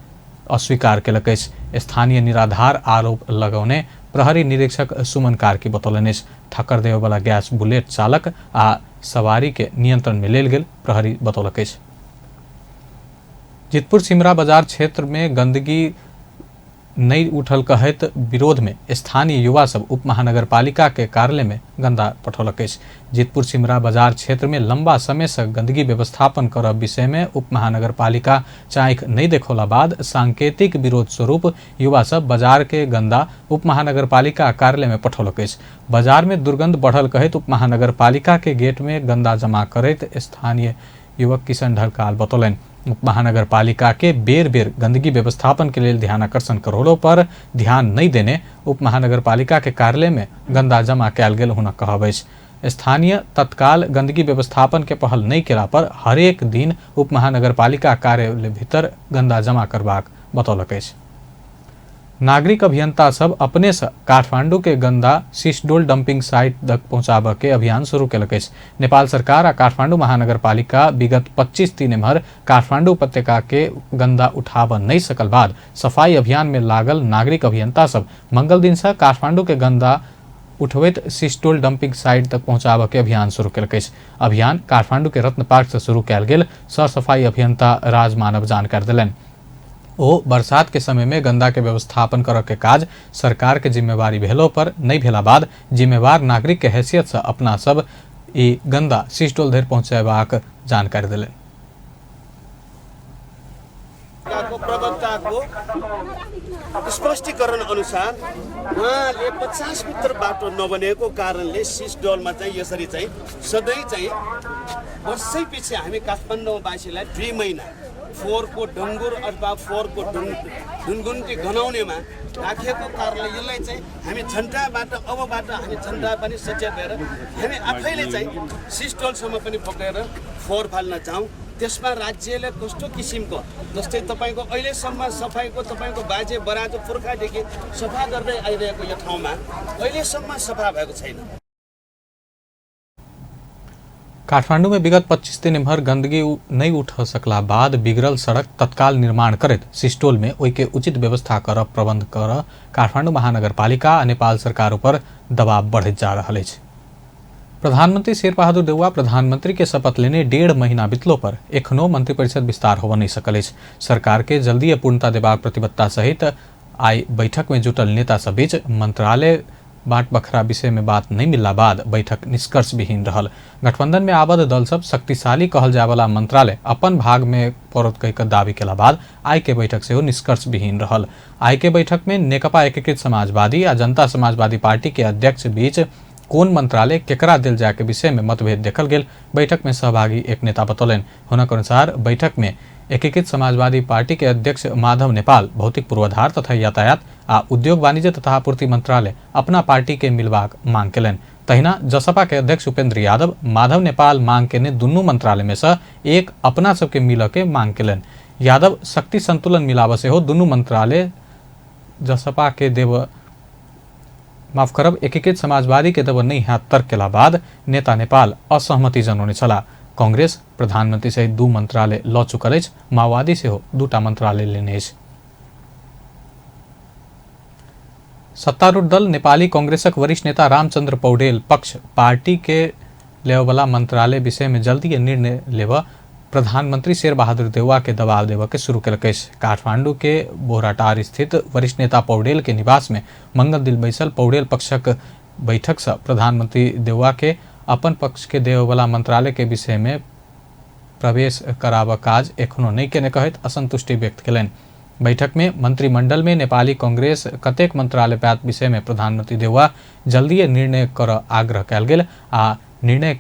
अस्वीकार केलक अछि। स्थानीय निराधार आरोप लगौने प्रहरी निरीक्षक सुमन कार्की बतौलनि अछि। ठक्कर देवे वाला गैस बुलेट चालक आ सवारी के नियंत्रण में लेल गेल प्रहरी बतौलक अछि। जितपुर सिमरा बाजार क्षेत्र में गंदगी नहीं उठल कहत विरोध में स्थानीय युवा सब उप महानगरपालिका के कार्यालय में गंदा पठौलक अछि। जितपुर सिमरा बाजार क्षेत्र में लंबा समय से गंदगी व्यवस्थापन करब विषय में उप महानगरपालिका चाँख नहीं देखौला बाद सांकेतिक विरोध स्वरूप युवा सब बाजार के गंदा उप महानगरपालिका कार्यालय में पठौलक अछि। बाजार में दुर्गंध बढ़ल कहत उप महानगरपालिका के गेट में गंदा जमा करत स्थानीय युवक किशन ढलकाल बतौलन। उप महानगरपालिका के बेर बेर गंदगी व्यवस्थापन के लिए ध्यानाकर्षण करौलो पर ध्यान नहीं देने उप महानगरपालिका के कार्यालय में गंदा जमा कैल गेल हुनक कहब अछि। स्थानीय तत्काल गंदगी व्यवस्थापन के पहल नहीं केला पर हरेक दिन उप महानगरपालिका कार्यालय भीतर गंदा जमा करबाक बतौलक अछि। नागरिक अभियंता सब अपने से काठमांडू के गंदा सिस्डोल डंपिंग साइट तक पहुंचाबे के अभियान शुरू केलक अछि। नेपाल सरकार आ काठमांडू महानगरपालिका विगत 25 दिन एम्हर काठमांडू उपत्यका के गंदा उठाब नहीं सकल बाद सफाई अभियान में लागल नागरिक अभियंता सब मंगल दिन से काठमांडू के गंदा उठवैत सिस्टोल डंपिंग साइट तक पहुंचाबे के अभियान शुरू केलक अछि। अभियान काठमांडू के रत्न पार्क से शुरू कैल गेल सर सफाई अभियंता राज मानव जानकारी देलनि। ओ बरसात के समय में गंदा के व्यवस्थापन करऽ के काज सरकार के जिम्मेवारी भेलो पर नहीं भेला बाद जिम्मेवार नागरिक के हैसियत से अपना सब ई गंदा सिस्टोल धरि पहुंचेबाक जानकारी देलनि। प्रवक्ताको स्पष्टीकरण अनुसार उहाँले 50 मिटर बाटो नबनेको कारणले सिस्डोलमा चाहिँ यसरी चाहिँ सधैँ चाहिँ वर्षै पछि हामी काठमाडौँवासीलाई 2 महिना फोहोरको डङ्गुर अथवा फोहोरको ढुनगुन्टी गनाउनेमा राखेको कारणले यसलाई चाहिँ हामी झन्डाबाट अबबाट हामी झन्डा पनि सचेत भएर हामी आफैले चाहिँ सिस्टोलसम्म पनि पक्रेर फोहोर फाल्न जाउँ। त्यसमा राज्यले कस्तो किसिमको जस्तै तपाईको अहिलेसम्म सफाईको तपाईको बाजे बराजु पुर्खादेखि सफा गर्दै आइरहेको यो ठाउँमा अहिलेसम्म सफा भएको छैन। काठमांडू में विगत 25 दिन एम्हर गंदगी नहीं उठ सकला बाद बिगड़ल सड़क तत्काल निर्माण करत सिस्टोल में ओई के उचित व्यवस्था कर प्रबंध कर काठमांडू महानगरपालिका आ नेपाल सरकार पर दबाव बढ़त जा रहा है। प्रधानमंत्री शेरबहादुर देउवा प्रधानमंत्री के शपथ लेने 1.5 महीना बीतलो पर एखनो मंत्रिपरिषद विस्तार हो नहीं सकल। सरकार के जल्दी पूर्णता देबाक प्रतिबद्धता सहित आई बैठक में जुटल नेता सब बीच मंत्रालय बाट बखरा विषय में बात नहीं मिलला बाद बैठक निष्कर्ष विहीन रहल। गठबंधन में आबद्ध दल सब शक्तिशाली कहल जाय वाला मंत्रालय अपन भाग में पड़त कह दावी केला बाद आई के बैठक से निष्कर्ष विहीन रहल। आई के बैठक में नेकपा एकीकृत समाजवादी आ जनता समाजवादी पार्टी के अध्यक्ष बीच कौन मंत्रालय केकरा दिल जाय के विषय में मतभेद देखल गेल। बैठक में सहभागी एक नेता बतौलन। हुनक अनुसार बैठक में एकीकृत समाजवादी पार्टी के अध्यक्ष माधव नेपाल भौतिक पूर्वाधार तथा यातायात आ उद्योग वाणिज्य तथा आपूर्ति मंत्रालय अपना पार्टी के मिलबाक मांग केलन। तहिना जसपा के अध्यक्ष उपेंद्र यादव माधव नेपाल मांग केने दुनू मंत्रालय में से एक अपना सबके मिल के मांग केलन। यादव शक्ति संतुलन मिलाव से हो दुनू मंत्रालय जसपा के देव माफ करब एकीकृत समाजवादी के देव नहीं हाथ तर्क केला बाद नेता नेपाल असहमति जनौने छला। कांग्रेस प्रधानमंत्री सहित 2 मंत्रालय ल चुकल अछि। माओवादी से हो 2टा मंत्रालय लेने अछि। सत्तारूढ़ दल नेपाली कांग्रेसक वरिष्ठ नेता रामचंद्र पौडेल पक्ष पार्टी के लेवला मंत्रालय विषय में जल्दी निर्णय लेवा प्रधानमंत्री शेरबहादुर देउवा के दबाव देवा के शुरू केलक। काठमांडू के बोहराटार स्थित वरिष्ठ नेता पौडेल के निवास में मंगल दिन बैसल पौडेल पक्षक बैठक से प्रधानमंत्री देउवा के अपन पक्ष के देववाला मंत्रालय के विषय में प्रवेश कराब काज एखनो नहीं केने कहत असंतुष्टि व्यक्त केलन। बैठक में मंत्रिमंडल में नेपाली कांग्रेस कतेक मंत्रालय पात विषय में प्रधानमंत्री देउवा जल्दी निर्णय कर आग्रह कयल गेल आ निर्णय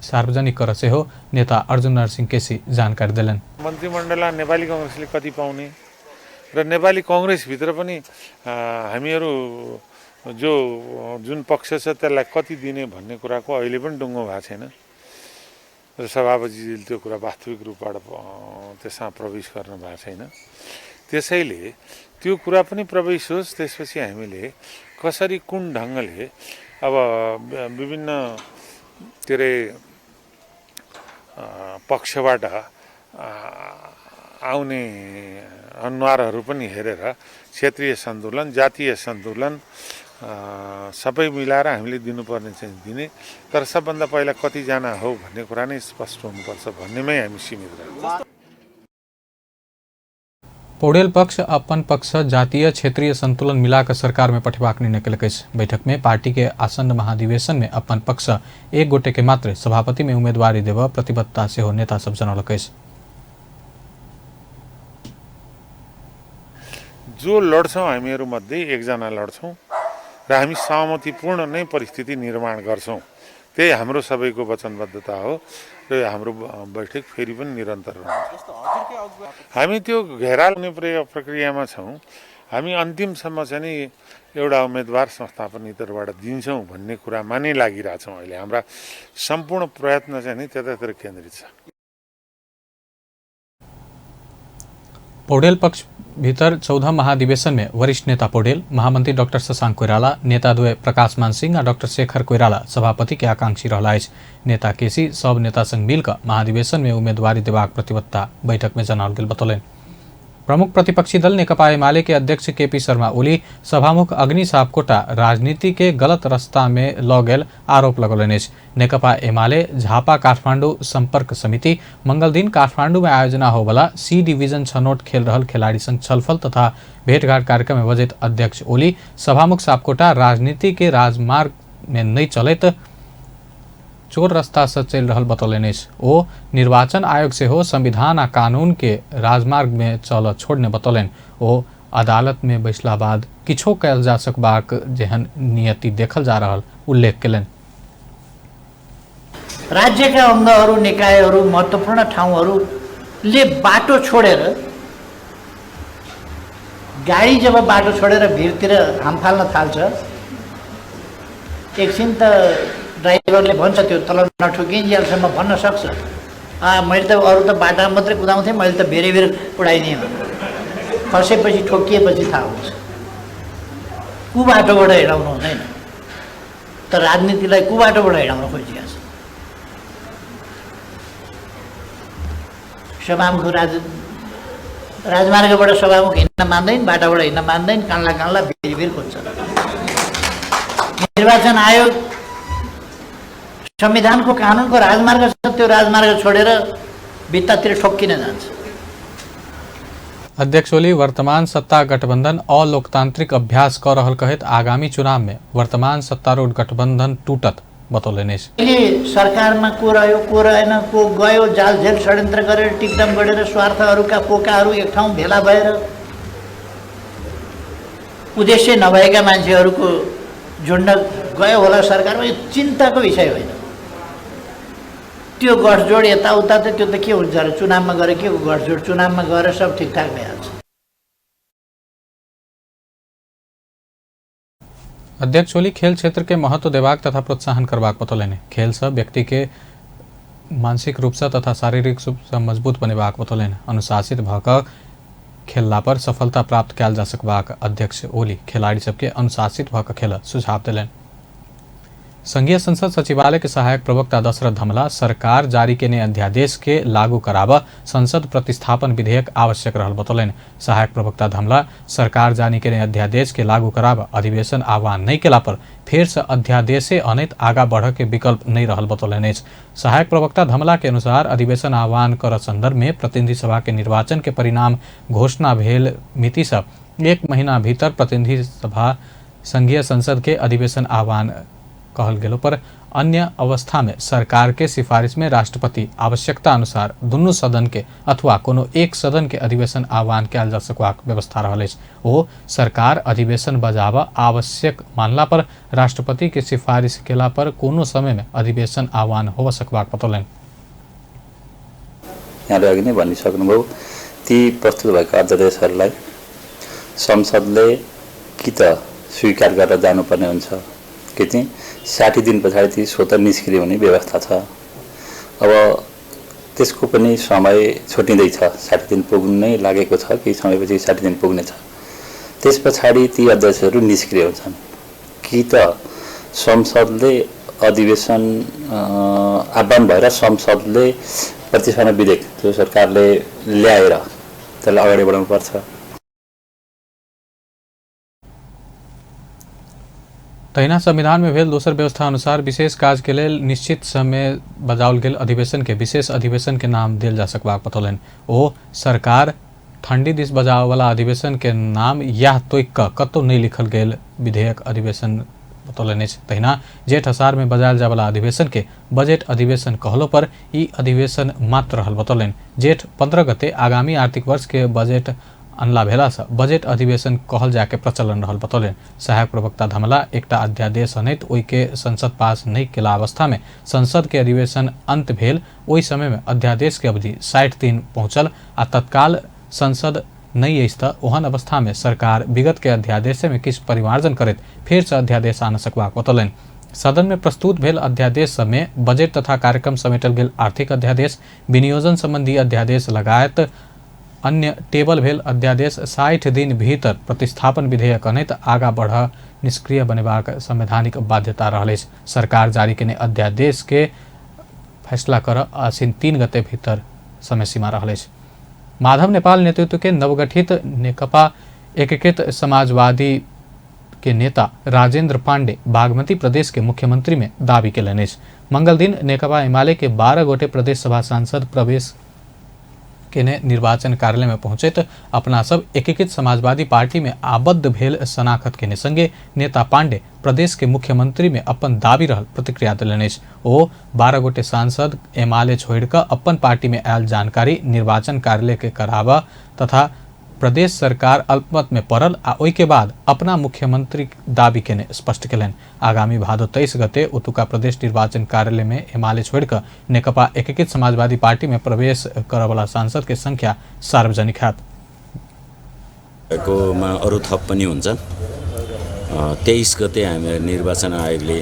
सार्वजनिक कर से हो नेता अर्जुन नरसिंह केसी जानकारी देलन। मन्त्रीमण्डल नेपाली कांग्रेसले कति पाउने र नेपाली कांग्रेस भित्र पनि हामीहरू जुन पक्ष छ त्यसलाई कति दिने भन्ने कुराको अहिले पनि टुङ्गो भएको छैन र सभापतिजीले त्यो कुरा वास्तविक रूपबाट त्यसमा प्रवेश गर्न भएको छैन। त्यसैले त्यो कुरा पनि प्रवेश होस्, त्यसपछि हामीले कसरी कुन ढङ्गले अब विभिन्न के अरे पक्षबाट आउने अनुहारहरू पनि हेरेर क्षेत्रीय सन्तुलन, जातीय सन्तुलन सबै मिलाएर हामीले दिनुपर्ने चाहिँ दिने, तर सबभन्दा पहिला कतिजना हो भन्ने कुरा नै स्पष्ट हुनुपर्छ भन्नेमै हामी सीमित रहन्छौँ। पौडेल पक्ष अपन पक्ष जातीय क्षेत्रीय संतुलन मिलाकर सरकार में पठेबाक निर्णय केलक अछि। बैठक में पार्टी के आसन्न महाधिवेशन में अपन पक्ष एक गोटे के मात्र सभापति में उम्मीदवारी देव प्रतिबद्धता सेहो नेता सब जनौलक अछि। जो लड्छौँ हामीहरू मध्ये एकजना लड्छौँ र हामी सहमतिपूर्ण नै परिस्थिति निर्माण गर्छौँ, त्यही हाम्रो सबैको वचनबद्धता हो र हाम्रो बैठक फेरि पनि निरन्तर रहन्छ। हामी त्यो घेराल हुने प्रक्रियामा छौँ। हामी अन्तिमसम्म चाहिँ नि एउटा उम्मेदवार संस्थापन तर्फबाट दिन्छौँ भन्ने कुरामा नै लागिरहेछौँ। अहिले हाम्रा सम्पूर्ण प्रयत्न चाहिँ नि त्यतातिर केन्द्रित छ। पौडेल पक्ष भीतर 14 महाधिवेशन में वरिष्ठ नेता पौडेल, महामंत्री डॉक्टर शशांक कोइराला, नेता द्वय प्रकाश मान सिंह और डॉक्टर शेखर कोइराला सभापति के आकांक्षी रहला अछि। नेता केसी सब नेता संग मिलकर महाधिवेशन में उम्मीदवारी देबाक प्रतिबद्धता बैठक में जनाओल गेल बतौलनि। प्रमुख प्रतिपक्षी दल नेकपा एमाले के अध्यक्ष केपी शर्मा ओली सभामुख अग्नि सापकोटा राजनीति के गलत रास्ता में ल गेल आरोप लगौलनि अछि। नेकपा एमाले झापा काठमाडौँ संपर्क समिति मंगल दिन काठमाडौँ में आयोजना होवला सी डिवीजन छनौट खेल रहल खिलाड़ी संग छलफल तथा भेंटघाट कार्यक्रम में बजैत अध्यक्ष ओली सभामुख सापकोटा राजनीति के राजमार्ग में नहीं चलत चोर रास्ता से चल रहल बतौलनि। ओ निर्वाचन आयोग से हो संविधान आ कानून के राजमार्ग में चल छोड़ने बतौलनि। ओ अदालत में बैसला बाद किछो कयल जा सकबाक जेहन नियति देखल जा रहल उल्लेख केलनि। राज्यका अङ्गहरू, निकायहरू, महत्त्वपूर्ण ठाउँहरूले बाटो छोडेर गाडी जब बाटो छोडेर भिरतिर हाम फाल्न थाल्छ, एकछिन त ड्राइभरले भन्छ त्यो तल नठोकिन्जेलसम्म भन्न सक्छ, मैले त अरू त बाटा मात्रै कुदाउँथेँ, मैले त भेर उडाइदिएँ। खसेपछि ठोकिएपछि थाहा हुन्छ। कुबाटोबाट हिँडाउनु हुँदैन, तर राजनीतिलाई कुबाटोबाट हिँडाउन खोजिएको छ। सभामुख राजमार्गबाट सभामुख हिँड्न मान्दैन, बाटाबाट हिँड्न मान्दैन, कान्ला भिर खोज्छ। निर्वाचन आयोग संविधानको कानुनको राजमार्ग छ, त्यो राजमार्ग छोडेर भित्तातिर ठोक्किन जान्छ। अध्यक्ष ओली वर्तमान सत्ता गठबंधन अलोकतांत्रिक अभ्यास कर रहल कहत आगामी चुनाव में वर्तमान सत्तारूढ़ गठबंधन टूटत बतौलनि। सरकारमा को रह्यो को रहेन, को गयो, जाल झेल षड्यन्त्र गरेर टिकटम गरेर स्वार्थहरूका पोकाहरू एक ठाउँ भेला भएर उद्देश्य नभएका मान्छेहरूको झुन्ड गयो होला सरकारमा, यो चिन्ताको विषय होइन। त्यो गठजोड यताउता त त्यो त के हुन्छ र, चुनावमा गएर के गठजोड, चुनावमा गएर सब ठिकठाक भइहाल्छ। अध्यक्ष ओली खेल क्षेत्र के महत्व देबाक तथा प्रोत्साहन करबाक बतौलनि। खेल से व्यक्ति के मानसिक रूप से तथा शारीरिक रूप से मजबूत बनेबाक बतौलनि। अनुशासित भऽ कऽ खेलला पर सफलता प्राप्त कयल जा सकबाक अध्यक्ष ओली खिलाड़ी सबके अनुशासित भऽ कऽ खेल सुझाव देलनि। संघीय संसद सचिवालय के सहायक प्रवक्ता दशरथ धमला सरकार जारी केने अध्यादेश के लागू कराब संसद प्रतिस्थापन विधेयक आवश्यक रहल बतौलनि। सहायक प्रवक्ता धमला सरकार जारी केने अध्यादेश के लागू कराब अधिवेशन आह्वान नहीं केला पर फिर से अध्यादेशे अनैत आगा बढ़ के विकल्प नहीं रहल बतौलनि। सहायक प्रवक्ता धमला के अनुसार अधिवेशन आह्वान कर संदर्भ में प्रतिनिधि सभा के निर्वाचन के परिणाम घोषणा भेल मिति से 1 महीना भीतर प्रतिनिधि सभा संघीय संसद के अधिवेशन आह्वान कहल गेलो पर अन्य अवस्था में सरकार के सिफारिश में राष्ट्रपति आवश्यकता अनुसार दुनू सदन के अथवा कोनो एक सदन के अधिवेशन आह्वान कयल जा सकबाक व्यवस्था रहल अछि। ओ सरकार अधिवेशन बजाब आवश्यक मानला पर राष्ट्रपति के सिफारिश केला पर कोनो समय में अधिवेशन आह्वान हो सकबाक बतौलनि। यहाँले अघि नै भनिसक्नुभयो, ती प्रस्तुत भएका अध्यादेशहरूलाई संसदले कि त स्वीकार गरेर जानुपर्ने हुन्छ कि चाहिँ 60 दिन पछाडि ती स्वतः निष्क्रिय हुने व्यवस्था छ। अब त्यसको पनि समय छुटिँदैछ। 60 दिन पुग्नै लागेको छ, केही समयपछि 60 दिन पुग्नेछ। त्यस पछाडि ती अध्यक्षहरू निष्क्रिय हुन्छन् कि त संसदले अधिवेशन आह्वान भएर संसदले प्रतिस्पर्धा विधेयक जो सरकारले ल्याएर त्यसलाई अगाडि बढाउनु पर्छ। तहिना संविधान में भेल दोसर व्यवस्था अनुसार विशेष काज के लेल निश्चित समय बजाओल गेल अधिवेशन के विशेष अधिवेशन के नाम देल जा सकबाक बतौलनि। ओ सरकार ठंडी दिस बजाव वाला अधिवेशन के नाम या तोक कतौ नहीं लिखल गेल विधेयक अधिवेशन बतौलनि। तहिना जेठ असार में बजायल जाय वाला अधिवेशन के बजट अधिवेशन कहलो पर ई अधिवेशन मात्र रहल बतौलनि। जेठ 15 गते आगामी आर्थिक वर्ष के बजट अनला भेला से बजट अधिवेशन कहल जाके प्रचलन रहल बतौलनि। सहायक प्रवक्ता धमला एकटा अध्यादेश सहित ओई के संसद पास नहीं केला अवस्था में संसद के अधिवेशन अंत भेल। ओई समय में अध्यादेश के अवधि 60 दिन पहुंचल आ तत्काल संसद नहीं अछि त ओहन अवस्था में सरकार विगत के अध्यादेश में किछु परिमार्जन करैत फेर से अध्यादेश आन सकबाक बतौलनि। सदन में प्रस्तुत भेल अध्यादेश सब में बजट तथा कार्यक्रम समेटल गेल आर्थिक अध्यादेश, विनियोजन संबंधी अध्यादेश लगायत अन्य टेबल भेल अध्यादेश 60 दिन भीतर प्रतिस्थापन विधेयक अनैत आगा बढ़ निष्क्रिय बनेबाक संवैधानिक बाध्यता रहल अछि। सरकार जारी केने अध्यादेश के फैसला कर आसिन 3 गते भीतर समय सीमा रहल अछि। माधव नेपाल नेतृत्व के नवगठित नेकपा एकीकृत समाजवादी के नेता राजेंद्र पांडे बागमती प्रदेश के मुख्यमंत्री में दावी केलनि अछि। मंगल दिन नेकपा एमाले के 12 गोटे प्रदेश सभा सांसद प्रवेश केने निर्वाचन कार्यालय में पहुंचैत अपना सब एकीकृत समाजवादी पार्टी में आबद्ध भेल शनाखत केने संगे नेता पांडे प्रदेश के मुख्यमंत्री में अपन दावी रहल प्रतिक्रिया देलनि अछि। ओ 12 गोटे सांसद एमाले छोड़ कर अपन पार्टी में आयल जानकारी निर्वाचन कार्यालय के करावा तथा प्रदेश सरकार अल्पमत में पड़ल आ ओई के बाद अपना मुख्यमंत्री दावी केने स्पष्ट केलनि। आगामी भादो 23 गते ओतुका प्रदेश निर्वाचन कार्यालय में एमाले छोड़कर नेकपा एकीकृत समाजवादी पार्टी में प्रवेश करने वाला सांसद के संख्या सार्वजनिक है। अरू थप पनि हुन्छन्। 23 गते हामी निर्वाचन आयोगले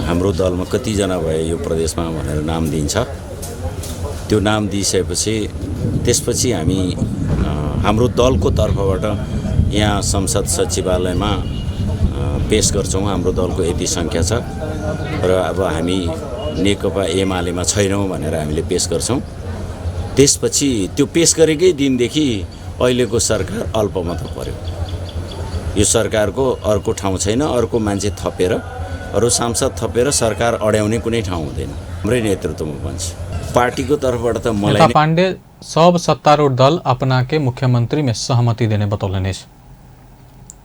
हाम्रो दलमा कतिजना भए यो प्रदेशमा भनेर नाम दिन्छ। त्यो नाम दिइसकेपछि त्यसपछि हामी हाम्रो दलको तर्फबाट यहाँ संसद सचिवालयमा पेश गर्छौँ। हाम्रो दलको यति सङ्ख्या छ र अब हामी नेकपा एमालेमा छैनौँ भनेर हामीले पेश गर्छौँ। त्यसपछि त्यो पेश गरेकै दिनदेखि अहिलेको सरकार अल्पमत पर्यो। यो सरकारको अर्को ठाउँ छैन, अर्को मान्छे थपेर अरू सांसद थपेर सरकार अड्याउने कुनै ठाउँ हुँदैन। हाम्रै नेतृत्वमा बन्छ। पार्टीको तर्फबाट त मलाई पांडे सब सत्तारूढ़ दल अपना के मुख्यमंत्री में सहमति देने बतौलनि।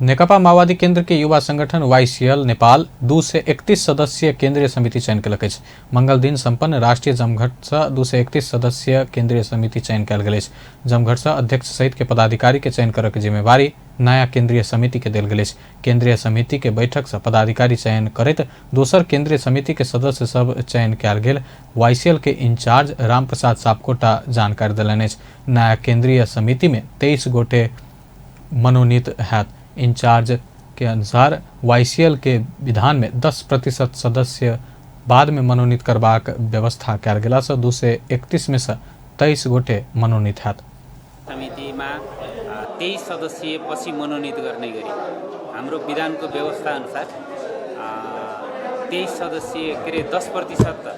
नेकपा माओवादी केंद्र के युवा संगठन YCL नेपाल 2 से 31 सदस्यीय केंद्रीय समिति चयन कयलक अछि। मंगल दिन संपन्न राष्ट्रीय जमघट से 2 से 31 सदस्यीय केंद्रीय समिति चयन कयल गेल अछि। जमघट से अध्यक्ष सहित के पदाधिकारी के चयन करके जिम्मेवारी नया केंद्रीय समिति के देल गेल अछि। केंद्रीय समिति के बैठक से पदाधिकारी चयन करैत दोसर केंद्रीय समिति के सदस्य सब चयन कयल गेल। YCL के इंचार्ज राम प्रसाद सापकोटा जानकारी देलनि अछि। नया केंद्रीय समिति में 23 गोटे मनोनीत हैत। इंचार्ज के अनुसार YCL के विधान में 10% सदस्य बाद में मनोनीत करबाक व्यवस्था कयल गेला से 2 से 31 में से 23 गोटे मनोनीत हैत। समितिमा 23 सदस्यीय पछि मनोनीत गर्ने गरी हाम्रो विधानको व्यवस्था अनुसार 23 सदस्यीय के रे 10%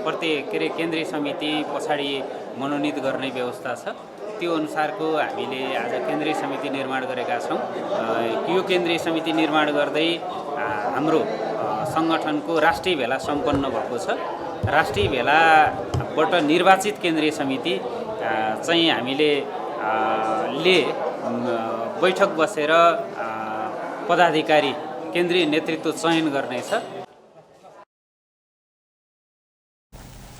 प्रत्येक के रे केन्द्रीय समिति पछाडि मनोनीत गर्ने व्यवस्था छ। त्यो अनुसारको हामीले आज केन्द्रीय समिति निर्माण गरेका छौँ। यो केन्द्रीय समिति निर्माण गर्दै हाम्रो संगठनको राष्ट्रिय भेला सम्पन्न भएको छ। राष्ट्रिय भेलाबाट निर्वाचित केन्द्रीय समिति चाहिँ हामीले बैठक बसेर पदाधिकारी केन्द्रीय नेतृत्व चयन गर्नेछ।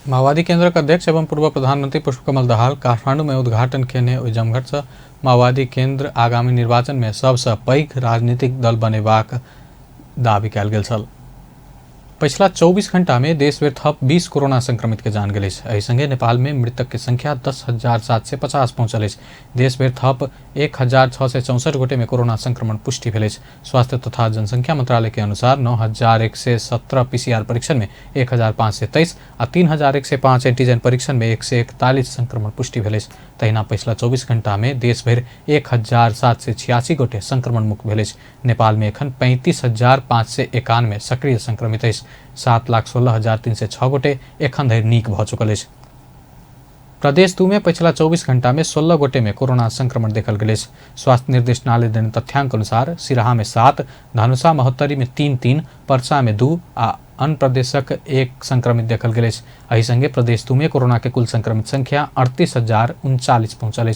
माओवादी केंद्र का अध्यक्ष एवं पूर्व प्रधानमंत्री पुष्पकमल दाहाल काठमांडू में उद्घाटन केने ओहि जमघट से माओवादी केंद्र आगामी निर्वाचन में सबसे पैघ राजनीतिक दल बनेबाक दावी कयल गेल छल। पिछला 24 घंटा में देश में थप 20 कोरोना संक्रमित के जान गए। एहि संगे नेपाल में मृतक की संख्या 10,750 पहुंचल। देश में थप 1,664 गोटे में कोरोना संक्रमण पुष्टि भेल। स्वास्थ्य तथा जनसंख्या मंत्रालय के अनुसार 9,117 PCR परीक्षण में 1,523 और 3,105 एंटीजन परीक्षण में 141 संक्रमण पुष्टि भेल। तहिना पिछला 24 घंटा में देश भर 1,786 गोटे संक्रमण मुक्त भेल। नेपाल में एखन 35,591 सक्रिय संक्रमित है। 7,16,306 गोटे एखन धरि नीक भ चुकल है। प्रदेश 2 में पिछला 24 घंटा में 16 गोटे में कोरोना संक्रमण देखल गए। स्वास्थ्य निर्देशनालय देने तथ्यांक अनुसार सिराहा में 7, धनुषा महोत्तरी में 3, पर्सा में 2 आ अन्य प्रदेशक 1 संक्रमित देखल गए। एहि संगे प्रदेश 2 में कोरोना के कुल संक्रमित संख्या 38,039 पहुंचल।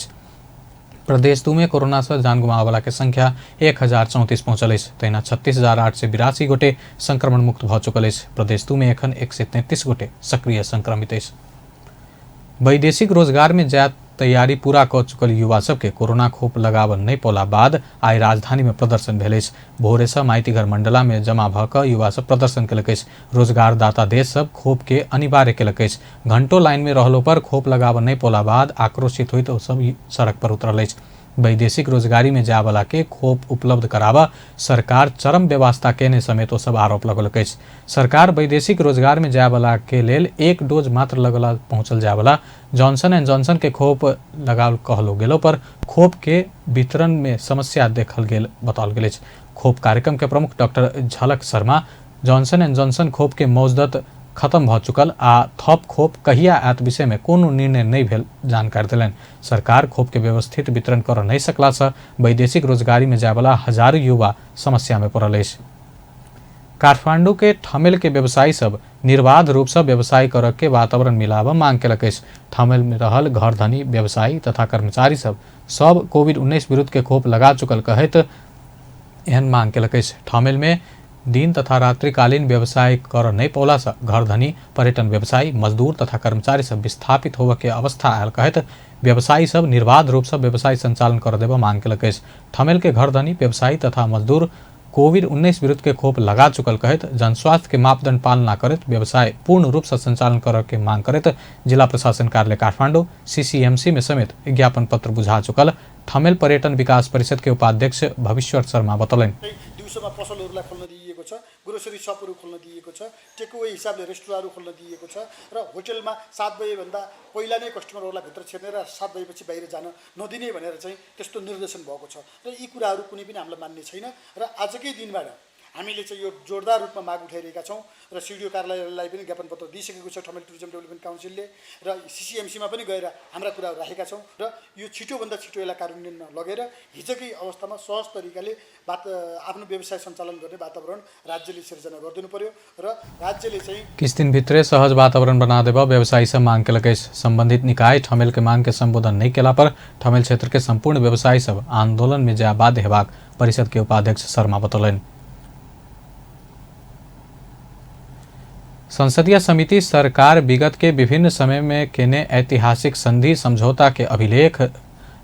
प्रदेश 2 में कोरोना से जान गुमावे वाला के संख्या 1,034 पहुंचल। तहिना 36,882 गोटे संक्रमण मुक्त भ चुकल। प्रदेश 2 में एखन 133 गोटे सक्रिय संक्रमित है। वैदेशिक रोजगार में जाय तैयारी पूरा कर चुकल युवा सबके कोरोना खोप लगाव नहीं पौला बाद आई राजधानी में प्रदर्शन भेल। भोरे से माइतीघर मंडला में जमा भक युवा सब प्रदर्शन कलक। रोजगारदाता देश सब खोप के अनिवार्य कलक। घंटों लाइन में रहलो पर खोप लगाव नहीं पौला बाद आक्रोशित हुई तो सब सड़क पर उतरल। वैदेशिक रोजगारी में जाए वाला के खोप उपलब्ध करावा सरकार चरम व्यवस्था केने समेत सब आरोप लगलक। सरकार वैदेशिक रोजगार में जाए वाला के लेल 1 डोज मात्र लगला पहुंचल जाए वाला जॉनसन एंड जॉनसन के खोप लगाव कहलो गेलो पर खोप के वितरण में समस्या देखल गेल बताल गेल। खोप कार्यक्रम के प्रमुख डॉक्टर झलक शर्मा जॉनसन एंड जॉनसन खोप के मौजूदत खत्म भ चुकल आ थप खोप कहिया आत विषय में कोनो निर्णय नहीं भेल जानकारी दिलन। सरकार खोप के व्यवस्थित वितरण कर नहीं सकला से वैदेशिक रोजगारी में जाए वाला हजारों युवा समस्या में पड़ल। काठमांडू के ठमेल के व्यवसायी सब निर्बाध रूप से व्यवसाय कर के वातावरण मिलाव मांग केलक। ठमेल में रहल घर धनी व्यवसायी तथा कर्मचारी सब कोविड-19 विरुद्ध के खोप लगा चुकल कहत एहन मांग केलक। ठमेल में दिन तथा रात्रिकालीन व्यवसाय कर नहीं पौला से घर धनी पर्यटन व्यवसायी मजदूर तथा कर्मचारी सब विस्थापित होवे के अवस्था आयल कहत व्यवसायी सब निर्बाध रूप से व्यवसाय संचालन कर देव मांग केलक। ठमेल के घर धनी व्यवसायी तथा मजदूर कोविड-19 विरुद्ध के खोप लगा चुकल कहत जनस्वास्थ्य के मापदंड पालना करत व्यवसाय पूर्ण रूप से संचालन कर के मांग करत जिला प्रशासन कार्यालय काठमांडू CCMC में समेत ज्ञापन पत्र बुझा चुकल ठमेल पर्यटन विकास परिषद के उपाध्यक्ष भविष्वर शर्मा बतौलन। दिउँसोमा पसलहरूलाई खोल्न दिइएको छ, ग्रोसरी सपहरू खोल्न दिएको छ, टेकअवे हिसाबले रेस्टुरेन्टहरू खोल्न दिएको छ र होटलमा 7 बजेभन्दा पहिला नै कस्टमरहरूलाई भित्र छिर्ने र 7 बजेपछि बाहिर जान नदिने भनेर चाहिँ त्यस्तो निर्देशन भएको छ र यी कुराहरू कुनै पनि हामीलाई मान्ने छैन र आजकै दिनबाट हामीले चाहिँ यो जोरदार रूपमा माग उठाइरहेका छौँ र सिडिओ कार्यालयलाई पनि ज्ञापन पत्र दिइसकेको छ ठमेल टुरिज्म डेभलपमेन्ट काउन्सिलले र CCMCमा पनि गएर हाम्रा कुराहरू राखेका छौँ र यो छिटोभन्दा छिटो यसलाई कार्यान्वयनमा लगेर हिजोकै अवस्थामा सहज तरिकाले आफ्नो व्यवसाय सञ्चालन गर्ने वातावरण राज्यले सिर्जना गरिदिनु पर्यो र राज्यले चाहिँ किस दिन भित्रे सहज वातावरण बना देव व्यवसायी सब मांग केलक। संबंधित निकाय ठमेल के मांग के संबोधन नहीं केला पर ठमेल क्षेत्र के संपूर्ण व्यवसायी सब आंदोलन में जाय बाध्य हेबाक परिषद के उपाध्यक्ष शर्मा बतौलन। संसदीय समिति सरकार विगत के विभिन्न समय में केने ऐतिहासिक संधि समझौता के अभिलेख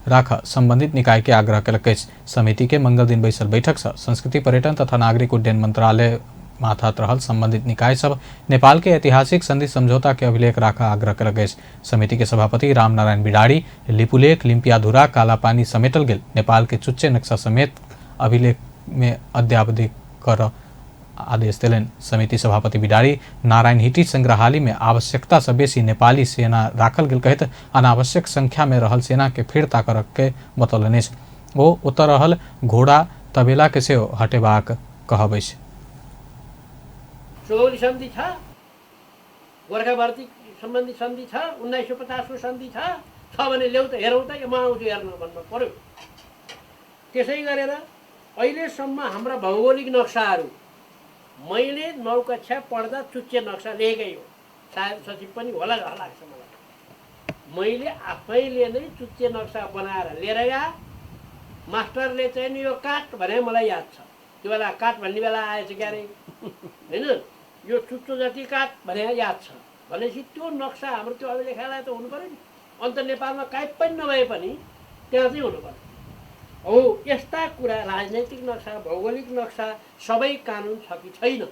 राख संबंधित निकाय के आग्रह कलक। समिति के मंगल दिन बैसल बैठक से संस्कृति पर्यटन तथा नागरिक उड्डयन मंत्रालय माथात रहल संबंधित निकाय सब नेपाल के ऐतिहासिक संधि समझौता के अभिलेख राख आग्रह कलक। समिति के सभापति रामनारायण बिडाड़ी लिपुलेख लिम्पियाधुरा कालापानी समेटल गेल नेपाल के चुच्चे नक्शा समेत अभिलेख में अद्यावधि कर आदेश दिलन। समिति सभापति बिडाड़ी नारायण हिटी संग्रहालय में आवश्यकता से बेसी नेपाली सेना राखल गेल कहत अनावश्यक संख्या में रहल सेना के फिरता कर के बतौलने ओ उतर रहल घोड़ा तबेला के सेहो हटेबाक कहबै। चौरी सन्धि छ, गोर्खा भर्ती सम्बन्धी सन्धि छ, 1950 को सन्धि छ भने ल्याउ त हेरौँ त म आउँछु हेर्न भन्नु पर्यो। त्यसै गरेर अहिलेसम्म हाम्रा भौगोलिक नक्साहरू मैले 9 कक्षा पढ्दा चुच्चे नक्सा लेखेकै हो, सायद सचिव पनि होला जस्तो लाग्छ मलाई। मैले आफैले नै चुच्चे नक्सा बनाएर लिएर गए, मास्टरले चाहिँ नि यो काट भने मलाई याद छ। त्यो बेला काट भन्ने बेला आएछ क्यारे हैन, यो चुच्चो जति काट भने याद छ भनेपछि त्यो नक्सा हाम्रो त्यो अभिलेखालय त हुनु पर्यो नि। अन्त नेपालमा काहीँ पनि नभए पनि त्यहाँ चाहिँ हुनु पर्यो। हो यस्ता कुरा राजनैतिक नक्सा भौगोलिक नक्सा सबै कानुन छ कि छैन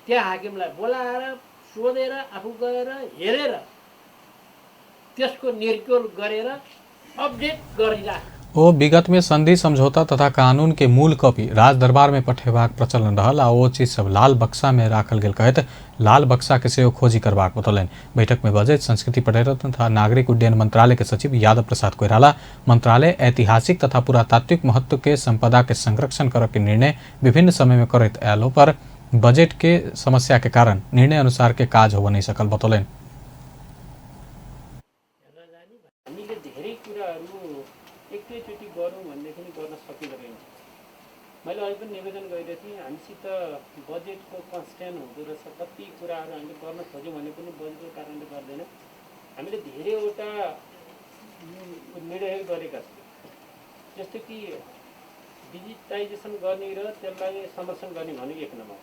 त्यहाँ हाकिमलाई बोलाएर सोधेर आफू गएर हेरेर त्यसको निर्क्योल गरेर अपडेट गरिराख। ओ विगत में संधि समझौता तथा कानून के मूल कॉपी राज दरबार में पठेबाक प्रचलन रहल आ ओ चीज सब लाल बक्सा में राखल गेल कहत लाल बक्सा के सेहो खोजी करबाक बतौलनि। बैठक में बजट संस्कृति पर्यटन तथा नागरिक उड्डयन मंत्रालय के सचिव यादव प्रसाद कोइराला मंत्रालय ऐतिहासिक तथा पुरातात्विक महत्व के संपदा के संरक्षण करके के निर्णय विभिन्न समय में करत आलो पर बजट के समस्या के कारण निर्णय अनुसार के काज हो नहीं सकल बतौलनि। मैले अहिले पनि निवेदन गरिरहेको थिएँ हामीसित बजेटको कन्स्टेन्ट हुँदो रहेछ कति कुराहरू हामीले गर्न खोज्यौँ भने पनि बजेटको कारणले गर्दैन। हामीले धेरैवटा निर्णय गरेका छौँ जस्तो कि डिजिटाइजेसन गर्ने र त्यसलाई संरक्षण गर्ने भनेको एक नम्बर।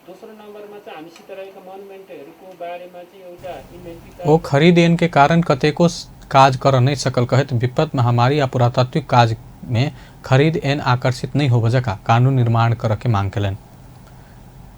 दोस्रो नम्बरमा चाहिँ हामीसित रहेका मोनुमेन्टहरूको बारेमा चाहिँ एउटा इन्भेन्ट्री ओ खरीद ऐन के कारण कतेको काज कर नहीं सकल कहत विपद महामारी या पुरातात्विक काज में खरीद ऐन आकर्षित नहीं हो वजह कानून निर्माण कर के मांग कलन।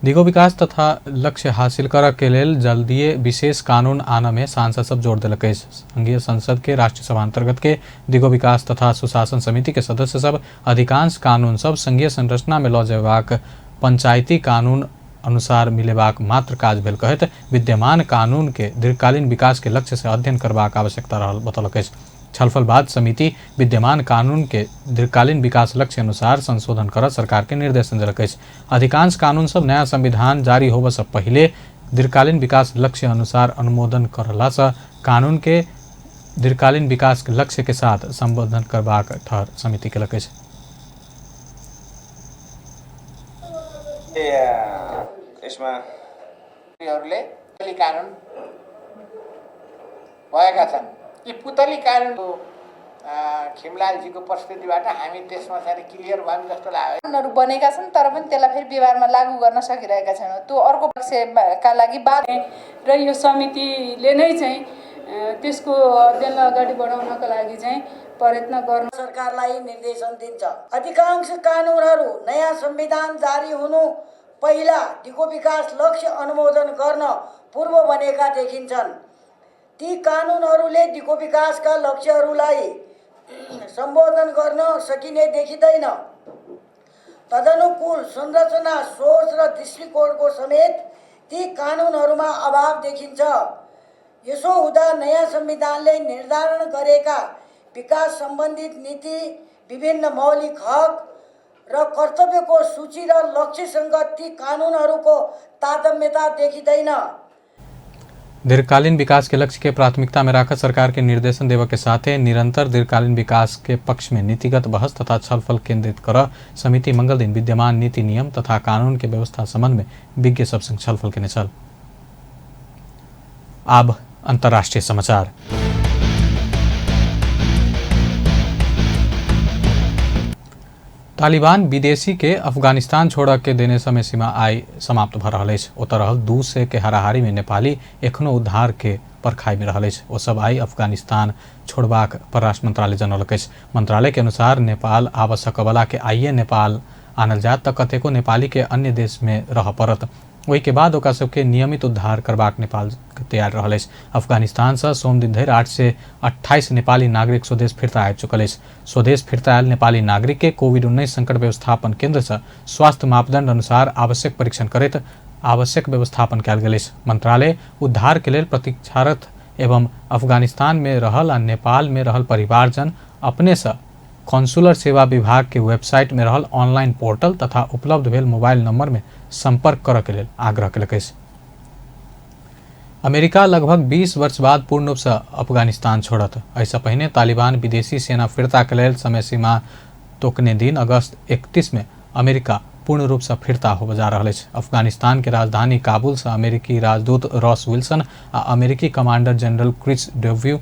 दिगो विकास तथा लक्ष्य हासिल कर के लेल जल्दीए विशेष कानून आने में सांसद सब जोर दिलक। संघीय संसद के राष्ट्रीय सभा अंतर्गत के दिगो विकास तथा सुशासन समिति के सदस्य सब अधिकांश कानून सब संघीय संरचना में लऽ जेबाक पंचायती कानून अनुसार मिलेबाक मात्र काज भेल कहत विद्यमान कानून के दीर्घकालीन विकास के लक्ष्य से अध्ययन करबाक आवश्यकता रहल बतौलक। छलफल बाद समिति विद्यमान कानून के दीर्घकालीन विकास लक्ष्य अनुसार संशोधन कर सरकार के निर्देशन दिलक। अधिकांश कानून सब नया संविधान जारी होबे से पहले दीर्घकालीन विकास लक्ष्य अनुसार अनुमोदन करला से कानून के दीर्घकालीन विकास के लक्ष्य के साथ संबोधन करबाक ठहर समिति केलक। यसमा कानून भएका छन्। यी पुतली कानुनको खिमलालजीको प्रस्तुतिबाट हामी त्यसमा चाहिँ क्लियर भयौँ जस्तो लाग्यो। कानुनहरू बनेका छन् तर पनि त्यसलाई फेरि व्यवहारमा लागू गर्न सकिरहेका छैनौँ। त्यो अर्को पक्षका लागि बात र यो समितिले नै चाहिँ त्यसको अध्ययनलाई अगाडि बढाउनको लागि चाहिँ प्रयत्न गर्न सरकारलाई निर्देशन दिन्छ। अधिकांश कानुनहरू नयाँ संविधान जारी हुनु पहिला दिगो विकास लक्ष्य अनुमोदन गर्न पूर्व बनेका देखिन्छन्। ती कानुनहरूले दिगो विकासका लक्ष्यहरूलाई सम्बोधन गर्न सकिने देखिँदैन। तदनुकूल संरचना सोच र दृष्टिकोणको समेत ती कानुनहरूमा अभाव देखिन्छ। यसो हुँदा नयाँ संविधानले निर्धारण गरेका विकास सम्बन्धित नीति, विभिन्न मौलिक हक र कर्तव्यको सूची र लक्ष्यसँग ती कानुनहरूको तारतम्यता देखिँदैन। दीर्घकालीन विकास के लक्ष्य के प्राथमिकता में रखकर सरकार के निर्देशन देवे के साथ निरंतर दीर्घकालीन विकास के पक्ष में नीतिगत बहस तथा छलफल केंद्रित कर समिति मंगल दिन विद्यमान नीति नियम तथा कानून के व्यवस्था संबंध में विज्ञ सब संग छलफल के चल। अब अंतर्राष्ट्रीय समाचार। तालिबान विदेशी के अफगानिस्तान छोड़ के देने समय सीमा आई समाप्त भ रहा है। ओतऽ रहल 200 के हाराहारी में नेपाली एखनो उद्धार के परखाई में रहा। ओ सब आई अफगानिस्तान छोड़बाक परराष्ट्र मंत्रालय जनौलक। मंत्रालय के अनुसार नेपाल आबऽ सकबला के आइए नेपाल आनल जात त कतेको नेपाली के अन्य देश में रह पड़त। वही के बाद ओकरा सबके नियमित उद्धार करबाक नेपाल तैयार रहा। अफगानिस्तान से सोम दिन धरि 828 नेपाली नागरिक स्वदेश फिरता आबि चुकल। स्वदेश फिरता आयल नेपाली नागरिक के कोविड-19 संकट व्यवस्थापन केंद्र से स्वास्थ्य मापदंड अनुसार आवश्यक परीक्षण करैत आवश्यक व्यवस्थापन कयल गेल। मंत्रालय उद्धार के लेल प्रतीक्षारत एवं अफगानिस्तान में रहल आ नेपाल में रहल परिवारजन अपने से कॉन्सुलर सेवा विभाग के वेबसाइट में रहल ऑनलाइन पोर्टल तथा उपलब्ध भेल मोबाइल नंबर में संपर्क कर के लेल आग्रह कलक। अमेरिका लगभग 20 वर्ष बाद पूर्ण रूप से अफगानिस्तान छोड़त। ऐसा पहले तालिबान विदेशी सेना फिरता के लेल समय सीमा तोकने दिन अगस्त 31 में अमेरिका पूर्ण रूप से फिरता हो जा रहा है। अफगानिस्तान के राजधानी काबुल से अमेरिकी राजदूत रॉस विल्सन आ अमेरिकी कमांडर जनरल क्रिस डेव्यू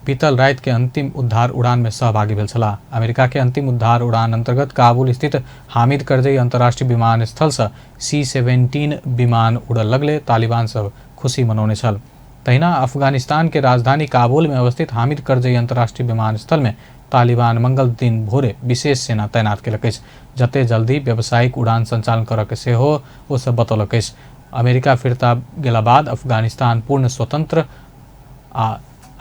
बीतल रात के अंतिम उद्धार उड़ान में सहभागी भेल छलाह। अमेरिका के अंतिम उद्धार उड़ान अंतर्गत काबुल स्थित हामिद करजई अंतर्राष्ट्रीय विमानस्थल से C-17 विमान उड़ल लगले तालिबान सब खुशी मनौने छल। तहिना अफगानिस्तान के राजधानी काबुल में अवस्थित हामिद करजई अंतर्राष्ट्रीय विमानस्थल में तालिबान मंगल दिन भोरे विशेष सेना तैनात केलक अछि। जते जल्दी व्यावसायिक उड़ान संचालन करके से हो वो सब बतौलक अछि। अमेरिका फिरता गेला बाद अफगानिस्तान पूर्ण स्वतंत्र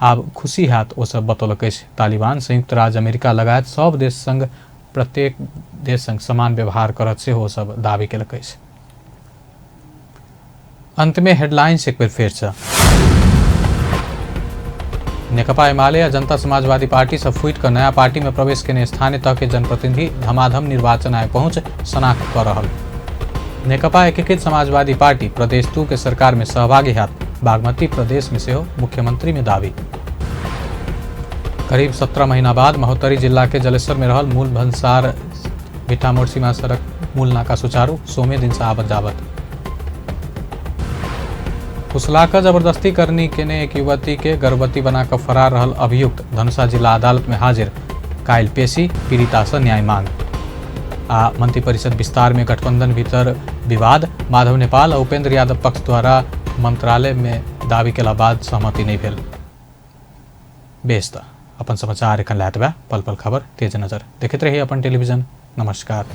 आब खुशी हैत ओ सब बतौलक अछि। तालिबान संयुक्त राज्य अमेरिका लगायत सब देश संग प्रत्येक देश संग समान व्यवहार करत से हो सब दावी केलक अछि। अंत में हेडलाइंस एक बेर फेर छ। नेकपा एमाले या जनता समाजवादी पार्टी सब फुट कर नया पार्टी में प्रवेश केने स्थानीय तह के जनप्रतिनिधि धमाधम निर्वाचन आयोग पहुंच शनाख्त कर रहल। नेकपा एकीकृत समाजवादी पार्टी प्रदेश 2 के सरकार में सहभागी हैत। बागमती प्रदेश में से हो मुख्यमंत्री में दावी। करीब 17 महीना बाद महोत्तरी जिला के जलेश्वर में रहल मूल भंसार भिटामोड़ सीमा सड़क मूल नाका सुचारू, सोमे दिन से आवत जावत। फुसलाकर जबरदस्ती करनी केने एक युवती के गर्भवती बनाकर फरार रहल अभियुक्त धनुषा जिला अदालत में हाजिर। कायल पेशी, पीड़िता से न्याय मांग। आ मंत्री परिषद विस्तार में गठबंधन भीतर विवाद। माधव नेपाल और उपेंद्र यादव पक्ष द्वारा मंत्रालय में दावी केला बाद सहमति नहीं भेल। बेस त अपन समाचार एखन लायत बा। पल पल खबर तेज नजर देखते रहिए अपन टेलीविजन। नमस्कार।